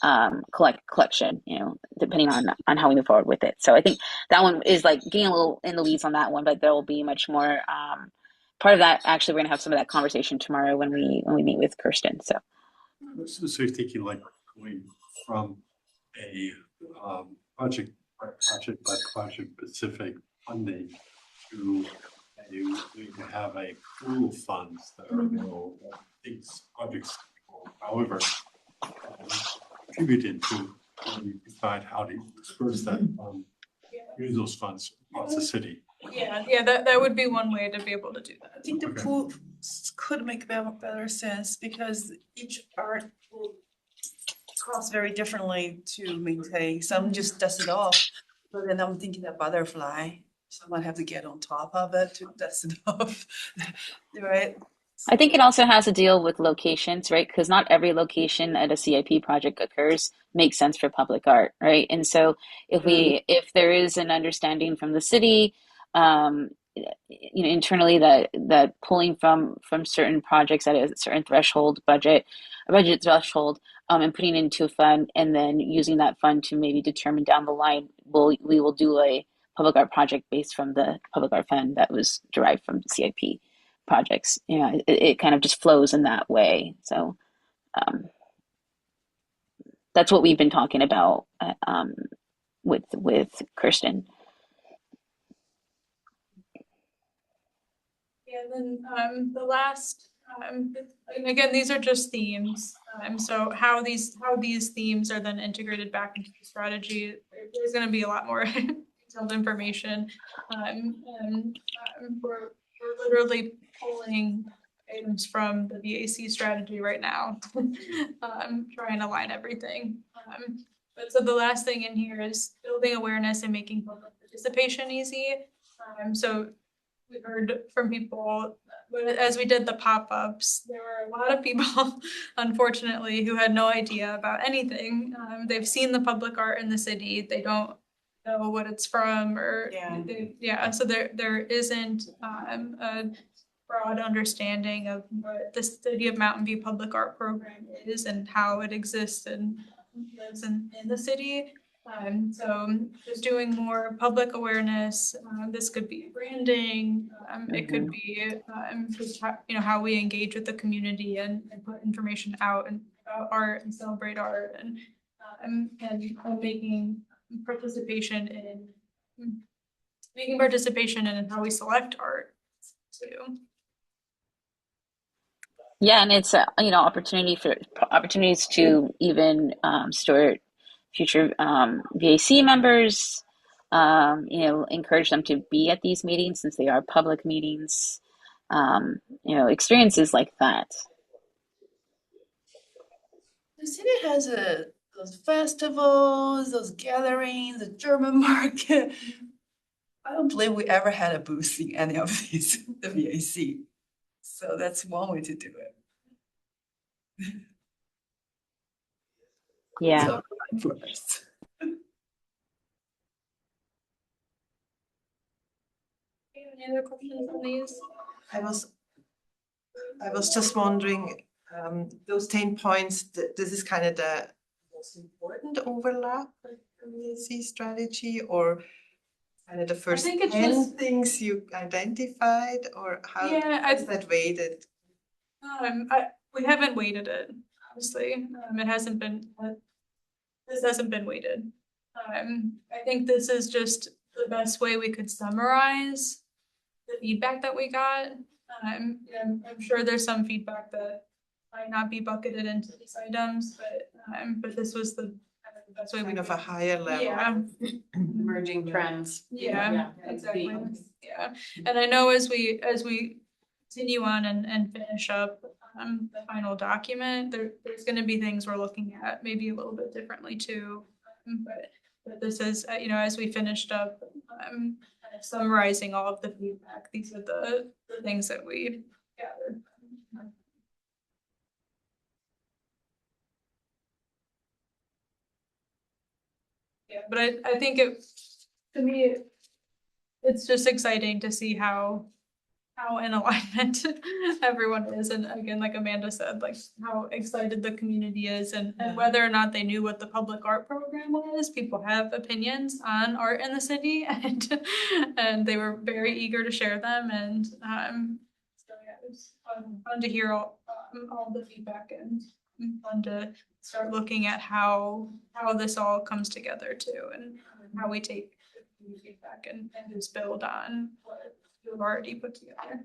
collection, depending on how we move forward with it. So I think that one is like getting a little in the weeds on that one, but there will be much more part of that. Actually, we're gonna have some of that conversation tomorrow when we meet with Kirsten. So So you're thinking like going from a project by project specific funding to we have a pool of funds that are available that these projects, however, contributed to, and you decide how to disperse that use those funds across the city. Yeah, that would be one way to be able to do I that. think the Okay. pool could make better sense because each art will cost very differently to maintain. Some just dust it off, but then I'm thinking that butterfly, someone have to get on top of it to dust it off, right? I think it also has to deal with locations, right? Because not every location at a CIP project occurs makes sense for public art, right? And so if there is an understanding from the city, internally that pulling from certain projects at a certain budget threshold, and putting into a fund and then using that fund to maybe determine down the line, we will do a public art project based from the public art fund that was derived from CIP projects. It kind of just flows in that way. So that's what we've been talking about with Kirsten. Yeah, then the last, and again, these are just themes. So how these themes are then integrated back into the strategy, there's gonna be a lot more detailed information. And we're literally pulling items from the VAC strategy right now. Trying to align everything. But so the last thing in here is building awareness and making public participation easy. So we heard from people, but as we did the pop-ups, there were a lot of people, unfortunately, who had no idea about anything. They've seen the public art in the city, they don't know what it's from, or so there isn't a broad understanding of what the City of Mountain View Public Art Program is and how it exists and lives in the city. So just doing more public awareness, this could be branding, it could be, just how we engage with the community and put information out and about art and celebrate art and making participation in how we select art too. Yeah, and it's opportunities to even steward future VAC members, encourage them to be at these meetings since they are public meetings, experiences like that. The city has those festivals, those gatherings, the German market. I don't believe we ever had a booth in any of these, the VAC. So that's one way to do it. Yeah. So, first. Any other questions on these? I was just wondering, those 10 points, this is kind of the most important overlap with the VAC strategy, or kind of the first think it's 10 just- things you identified, or how is that weighted? We haven't weighted it, honestly. It hasn't been, this hasn't been weighted. I think this is just the best way we could summarize the feedback that we got. I'm sure there's some feedback that might not be bucketed into these items, but this was the best way we Kind of could. a higher level. Yeah. Emerging trends. Yeah, exactly. Yeah, and I know as we continue on and finish up the final document, there's gonna be things we're looking at maybe a little bit differently too. But this is, as we finished up, kind of summarizing all of the feedback, these are the things that we gathered. Yeah, but I think to me, it's just exciting to see how how in alignment everyone is. And again, like Amanda said, like how excited the community is and whether or not they knew what the public art program was. People have opinions on art in the city and they were very eager to share them. And so yeah, it was fun to hear all the feedback and fun to start looking at how this all comes together too, and how we take the feedback and just build on what you've already put together.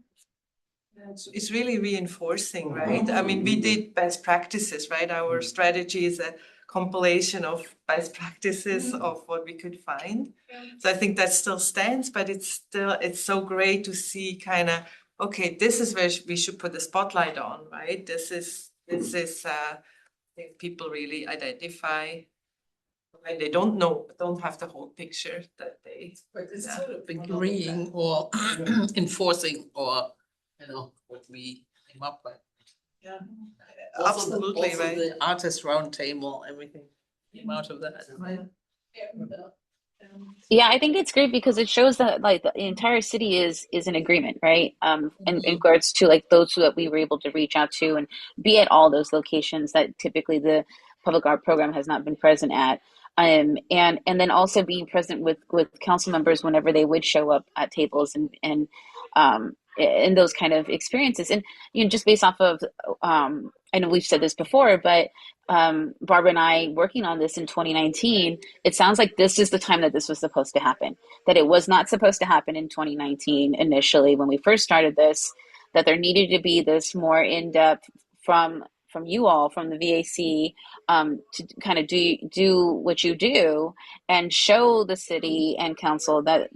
It's really reinforcing, right? I mean, we did best practices, right? Our strategy is a compilation of best practices of what we could find. So I think that still stands, but it's so great to see kind of, okay, this is where we should put the spotlight on, right? This is I think people really identify when they don't have the whole picture that they. But it's sort of agreeing or enforcing or, what we came up with. Yeah, Also absolutely, also right? the artist round table, everything came out of that, right? Yeah, I think it's great because it shows that like the entire city is in agreement, right? In regards to like those that we were able to reach out to and be at all those locations that typically the public art program has not been present at. And then also being present with council members whenever they would show up at tables and those kind of experiences. And just based off of I know we've said this before, but Barbara and I working on this in 2019, it sounds like this is the time that this was supposed to happen, that it was not supposed to happen in 2019 initially when we first started this, that there needed to be this more in-depth from you all, from the VAC, to kind of do what you do and show the city and council that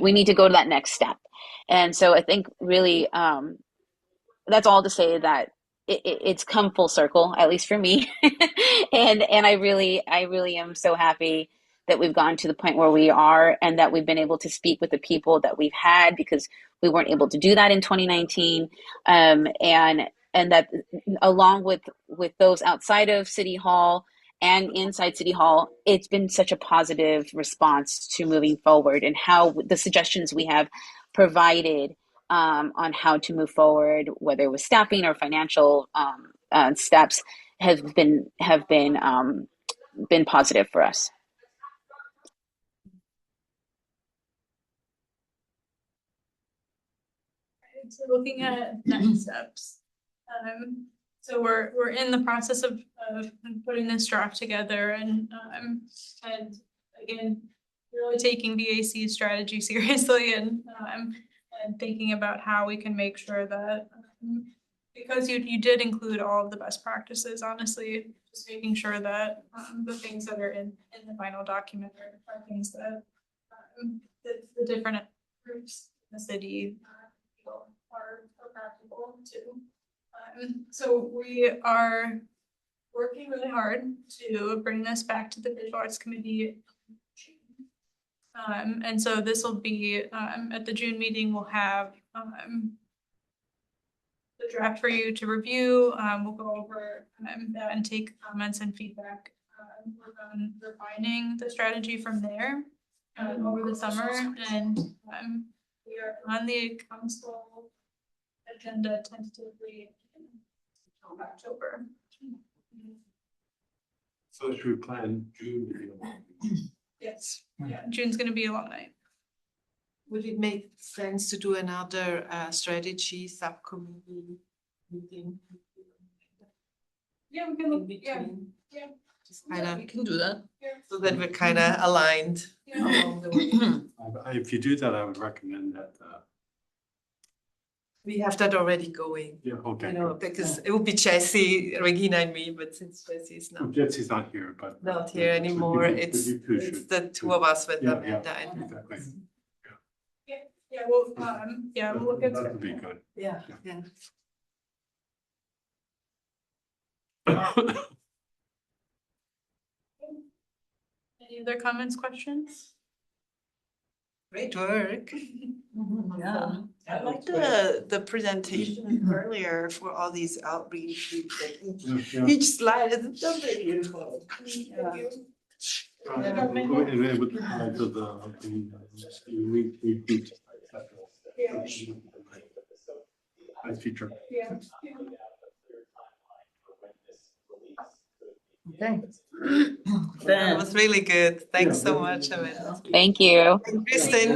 we need to go to that next step. And so I think really that's all to say that it's come full circle, at least for me. and I really am so happy that we've gotten to the point where we are and that we've been able to speak with the people that we've had, because we weren't able to do that in 2019. And that along with those outside of City Hall and inside City Hall, it's been such a positive response to moving forward and how the suggestions we have provided on how to move forward, whether it was staffing or financial steps, have been positive for us. So looking at next steps. So we're in the process of putting this draft together and again, really taking VAC's strategy seriously and thinking about how we can make sure that because you did include all of the best practices, honestly, just making sure that the things that are in the final document are things that the different groups in the city feel are practical too. So we are working really hard to bring this back to the Visual Arts Committee. And so this will be at the June meeting, we'll have the draft for you to review. We'll go over that and take comments and feedback. Work on refining the strategy from there over the summer, and we are on the council agenda tentatively in October. So should we plan June? Yes, yeah, June's gonna be a long night. Would it make sense to do another strategy subcommittee meeting? Yeah, we can In look, yeah, between? yeah. Just kind of, We can do that. so that we're kind of aligned along the way. If you do that, I would recommend that, We have that already going, yeah, okay. because it would be Jesse, Regina and me, but since Jesse is Well, not Jesse's not here, but. here anymore, But it's you two should- the two of us with Yeah, Amanda yeah, and. exactly. Yeah, we'll look at. That would be good. Yeah, yeah. Any other comments, questions? Great work. Yeah. I like the presentation earlier for all these outreach. Yeah. Each slide is so beautiful. Yeah. And then with the size of the unique. future. Yeah. Okay. That Then, was really good. Thanks so much, Amanda. Thank you. Kristen,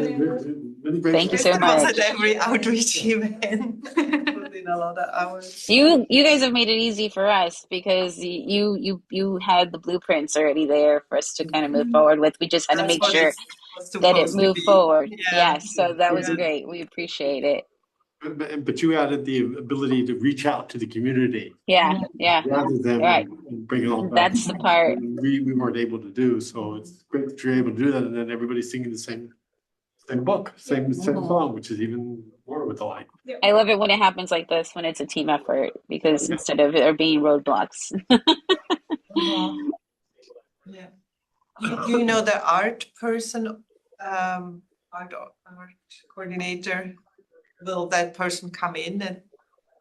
Really great. Thank you so Kristen was much. at every outreach event. Put in a lot of hours. You guys have made it easy for us because you had the blueprints already there for us to kind of move forward with. We just had to That's make what sure it's was that it supposed to moved be. forward. Yeah. Yes, so that was Yeah. great. We appreciate it. But you added the ability to reach out to the community Yeah, yeah. rather than Right. bring it all back. That's the part. We weren't able to do, so it's great that you're able to do that, and then everybody's singing the same book, same song, which is even more with the like. I love it when it happens like this, when it's a team effort, because instead of there being roadblocks. Yeah. Do you know the art person, art coordinator? Will that person come in and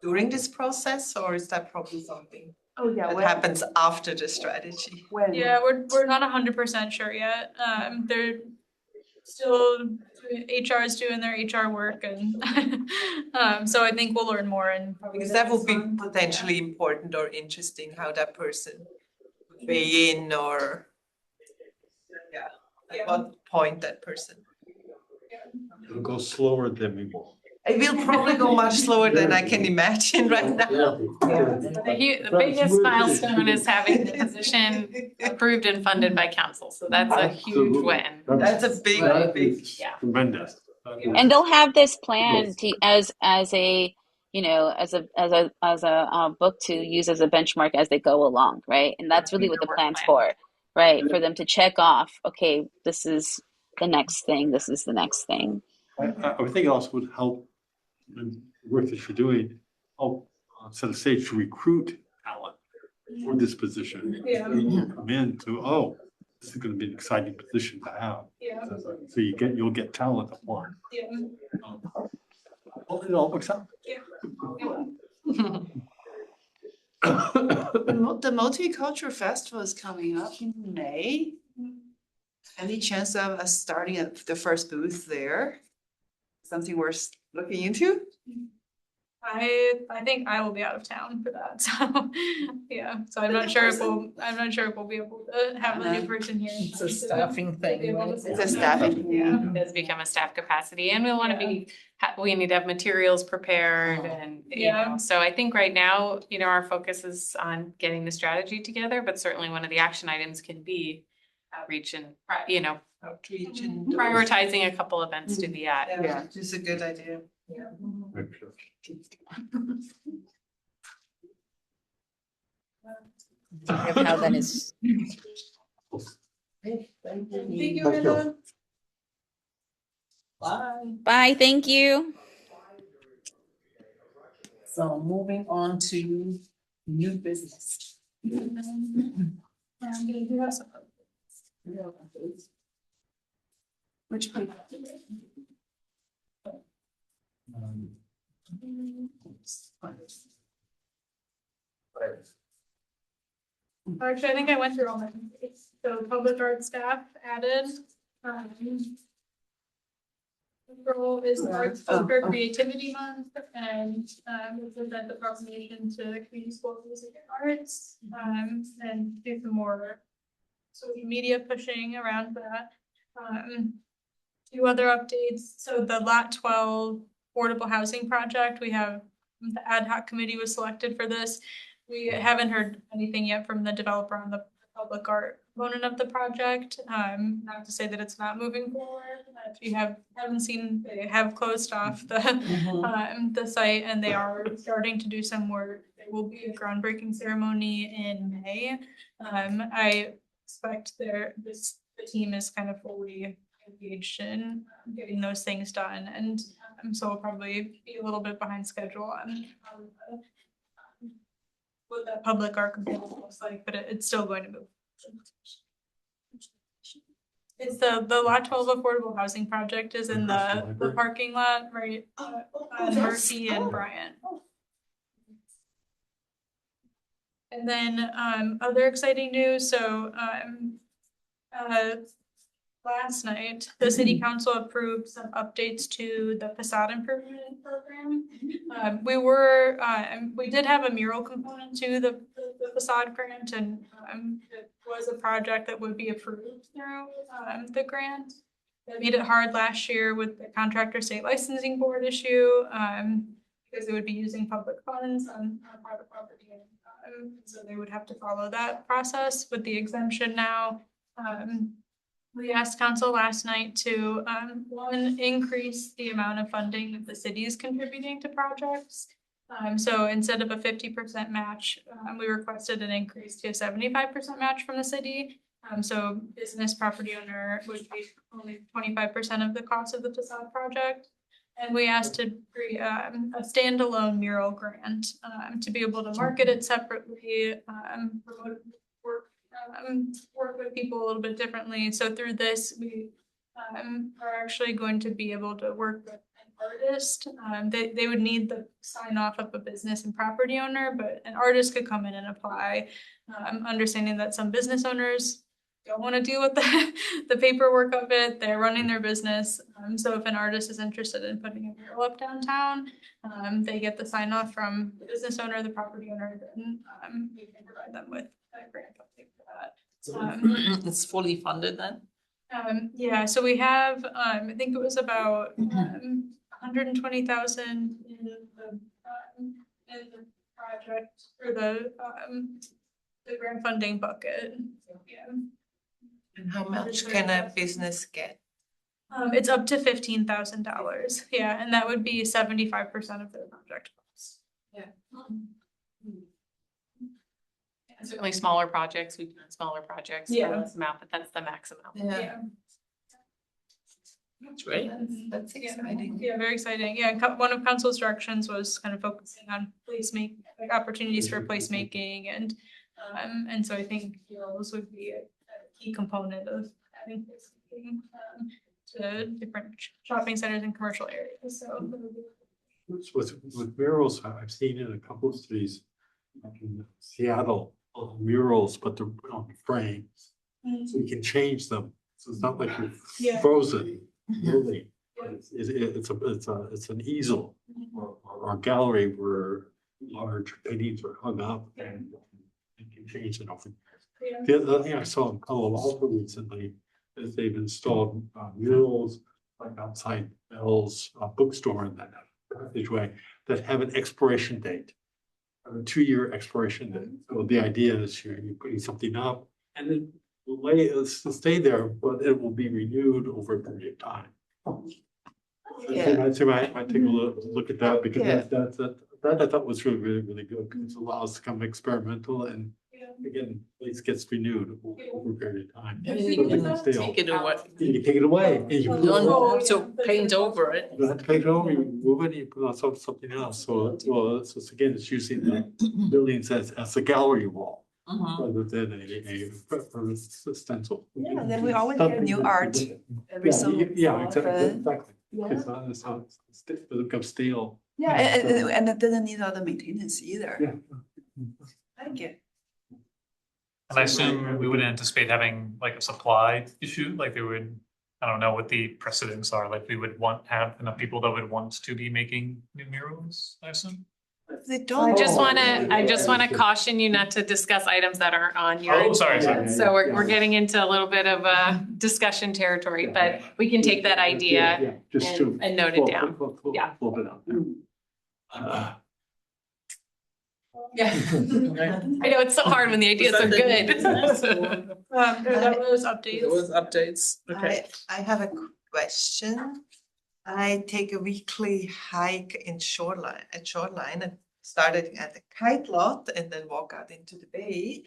during this process, or is that probably something Oh, yeah. that happens after the strategy? When? Yeah, we're not 100% sure yet. They're still HR is doing their HR work, and so I think we'll learn more. And Because that would be potentially important or interesting how that person would weigh in, or at what point that person. It'll go slower than we want. It will probably go much slower than I can imagine right now. The biggest milestone is having the position approved and funded by council, so that's a huge win. That's a big, big. Yeah. Tremendous. And they'll have this plan to as a as a book to use as a benchmark as they go along, right? And that's really what the plan's for, right? For them to check off, okay, this is the next thing, this is the next thing. I would think it also would help the work that you're doing, set a stage to recruit talent for this position. Yeah. Come in to, this is gonna be an exciting position to have. Yeah. So you'll get talent applying. Yeah. Well, it all works out. The Multicultural Festival is coming up in May. Any chance of us starting at the first booth there? Something worth looking into? I think I will be out of town for that, so yeah. So I'm not sure if we'll be able to have a new person here. it's a staffing thing. Right? It's a staffing, yeah. It does become a staff capacity, and we want to we need to have materials prepared, and you know, so I think right now, our focus is on getting the strategy together, but certainly one of the action items can be outreach and, Outreach and. prioritizing a couple events to be at. Yeah, which is a good idea. Of how that is. Thank you, Amanda. Bye. Bye, thank you. So moving on to new business. Which page? Actually, I think I went through all my, so public art staff added. Role is Arts Culture Creativity Month, and we'll present the proclamation to community school music and arts, and do some more social media pushing around that. Few other updates, so the Lot 12 affordable housing project, we have, the ad hoc committee was selected for this. We haven't heard anything yet from the developer on the public art component of the project. Not to say that it's not moving forward. If you haven't seen, they have closed off the site, and they are starting to do some work. There will be a groundbreaking ceremony in May. I expect the team is kind of fully engaged in getting those things done, and so we'll probably be a little bit behind schedule on what that public art component looks like, but it's still going to move. It's the Lot 12 affordable housing project is in the parking lot, right? Mercy and Bryant. And then other exciting news, so last night, the city council approved some updates to the facade improvement program. We did have a mural component to the facade grant, and it was a project that would be approved through the grant. They made it hard last year with the contractor state licensing board issue, because they would be using public funds on private property. So they would have to follow that process with the exemption now. We asked council last night to, one, increase the amount of funding that the city is contributing to projects. So instead of a 50% match, we requested an increase to a 75% match from the city. So business property owner would be only 25% of the cost of the facade project. And we asked to create a standalone mural grant to be able to market it separately, promote work with people a little bit differently. So through this, we are actually going to be able to work with an artist. They would need the sign off of a business and property owner, but an artist could come in and apply. Understanding that some business owners don't want to deal with the paperwork of it. They're running their business. So if an artist is interested in putting a mural up downtown, they get the sign off from the business owner, the property owner, then we can provide them with a grant funding for that. It's fully funded then? Yeah, so we have, I think it was about 120,000 in the project for the grant funding bucket. Yeah. And how much can a business get? It's up to $15,000. Yeah, and that would be 75% of their project cost. Yeah. Certainly smaller projects, we've done smaller projects, Yeah. less amount, but that's the maximum. Yeah. That's great. That's exciting. Yeah, very exciting. Yeah, one of council's directions was kind of focusing on like opportunities for placemaking and so I think murals would be a key component of having placemaking to different shopping centers and commercial areas. So With murals, I've seen in a couple of cities, like in Seattle, murals, but they're put on frames, so you can change them. So it's not like Yeah. you're frozen, really. It's an easel or a gallery where large paintings are hung up and you can change it often. Yeah. The other thing I saw in Palo Alto recently is they've installed murals like outside Bell's bookstore in that passageway that have an expiration date, a 2-year expiration date. So the idea is you're putting something up and then it'll stay there, but it will be renewed over a period of time. Yeah. I might take a look at that because that I thought was really good because it allows to become experimental and again, place gets renewed over a period of time. And So you it can doesn't stale. take it away. You can take it away and you You put it on. don't have to paint over it. You don't have to paint it over, you move it, you put on something else. So it's again, it's using the buildings as a gallery wall rather than a stencil. Yeah, then we always get new art every so Exactly. Yeah. It's not, it doesn't become stale. Yeah, and it doesn't need other maintenance either. Yeah. I get. And I assume we wouldn't anticipate having like a supply issue, like they would, I don't know what the precedents are, like we would have enough people that would want to be making new murals, I assume. They I don't. just wanna caution you not to discuss items that aren't on your. Oh, sorry. So we're getting into a little bit of a discussion territory, but we can take that idea Just to. and note it down. Yeah. Hold it out there. Yeah. I know, it's so hard when the ideas are good. That was updates. There was updates. Okay. I have a question. I take a weekly hike in Shoreline, and started at the Kite Lot and then walk out into the bay.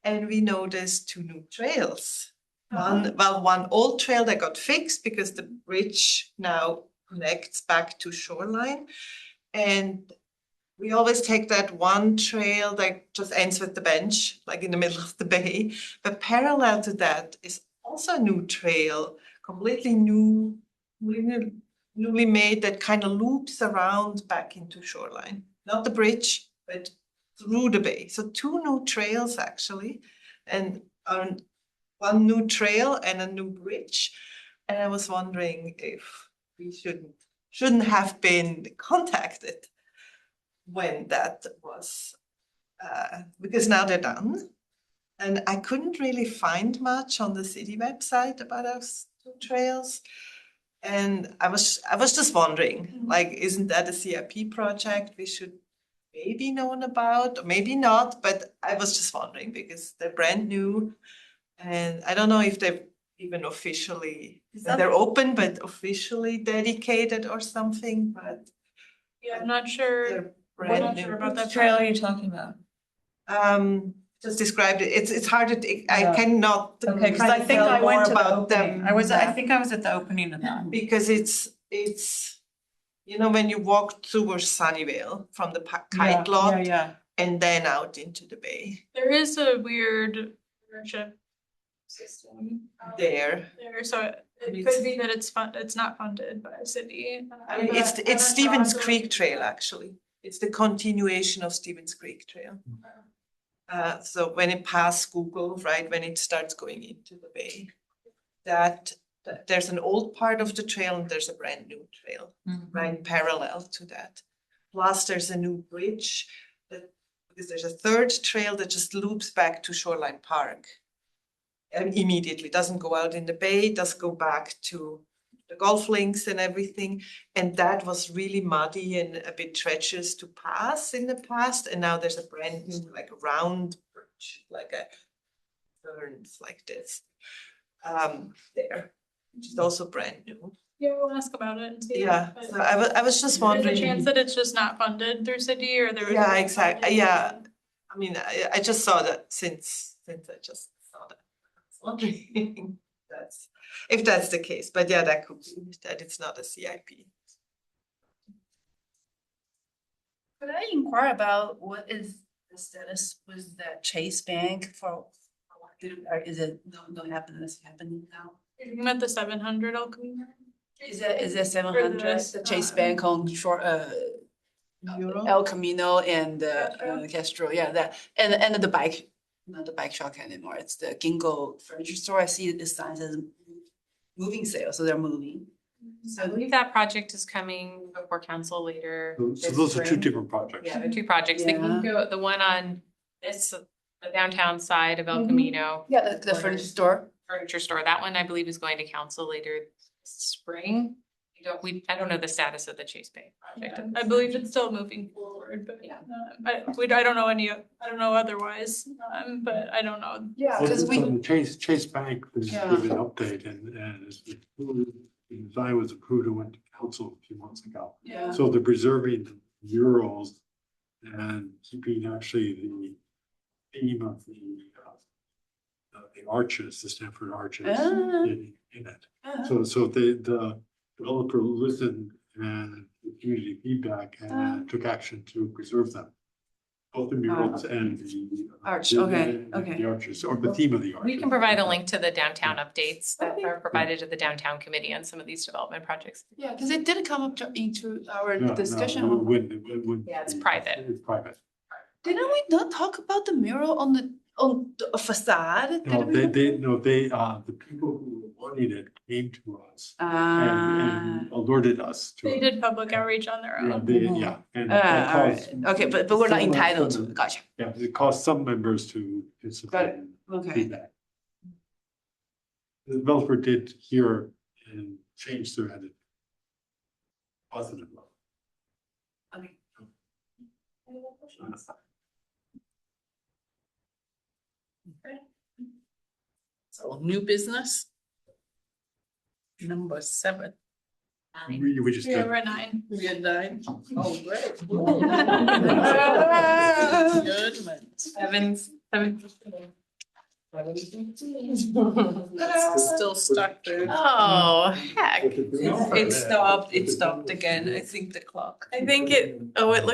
And we noticed 2 new trails. One old trail that got fixed because the bridge now connects back to Shoreline. And we always take that one trail that just ends with the bench, like in the middle of the bay. But parallel to that is also a new trail, completely new, newly made, that kind of loops around back into Shoreline. Not the bridge, but through the bay. So 2 new trails actually. And one new trail and a new bridge. And I was wondering if we shouldn't have been contacted when that was, because now they're done. And I couldn't really find much on the city website about those two trails. And I was just wondering, like, isn't that a CIP project we should maybe known about, or maybe not, but I was just wondering because they're brand new. And I don't know if they've even officially, they're open, but officially dedicated or something, but Yeah, I'm not sure. they're I'm brand not sure new. about that. What trail are you talking about? Just described it. It's hard to, I Yeah. cannot. Okay, because kind I of think tell I more went to the about opening. them I than- think I was at the opening of that. Because it's, you know, when you walk towards Sunnyvale from the kite lot Yeah. and then out into the bay There is a weird ownership system there. there, so it It's- could be that it's not funded by a city. I mean, it's Stevens Creek Trail, actually. It's the continuation of Stevens Creek Trail. So when it passes Google, right, when it starts going into the bay, that there's an old part of the trail and there's a brand new trail, right, parallel to that. Plus, there's a new bridge because there's a third trail that just loops back to Shoreline Park. And immediately, doesn't go out in the bay, does go back to the golf links and everything. And that was really muddy and a bit treacherous to pass in the past. And now there's a brand new, like round bridge, like a turns like this. There, which is also brand new. Yeah, we'll ask about it and see. Yeah, But so I was just wondering. There's a chance that it's just not funded through city or there was. Yeah, exactly, yeah. I mean, I just saw that since I just saw that. I was wondering if that's the case, but yeah, that could be that it's not a CIP. Could I inquire about what is the status with the Chase Bank for, or is it no happiness happening now? I'm at the 700 Alcomina. Is it 700, the Chase Bank on short, Euro? El Camino and Castro, yeah, that, and the bike, not the bike shop anymore, it's the Gingo furniture store. I see the sign says moving sale, so they're moving. So I believe that project is coming before council later. So this those are two spring. different projects. Yeah, they're two projects. The Yeah. Ginkgo, the one on this, the downtown side of El Mhm. Camino. Yeah, the furniture store. Furniture store, that one I believe is going to council later this spring. I don't know the status of the Chase Bank project. I believe it's still moving forward, but I don't know I don't know otherwise, but I don't know. Yeah, Well, because we, so the Chase Bank was Yeah. given an update and it's approved, the design was approved and went to council a few months ago. yeah, So they're preserving the murals and keeping actually the theme of the arches, the Stanford arches Ah. in it. uh, So the developer listened and the community feedback and took action to preserve them. Both the murals and the. Arch, the- okay, the- okay. The arches, or the theme of the arches. We can provide a link to the downtown updates that are provided to the downtown committee on some of these development projects. yeah, because it didn't come up into our No, no, discussion. it wouldn't Yeah, it's be- private. It's private. Didn't we not talk about the mural on the facade? No, Did we? the people who wanted it came to us and alerted us to. They it. did public outreach on their Yeah, own. yeah, and that All right, caused. okay, but we're not some- entitled to, some- it. Gotcha. Yeah, it caused some members to Got submit it. Okay. feedback. The developer did hear and change their attitude. Positive. Okay. So new business. Number 7. We just Yeah, did. we're at 9. We had 9. Oh, great. Good. Seven. Still stuck there. Oh, heck. It stopped again, I think the clock. I think it looks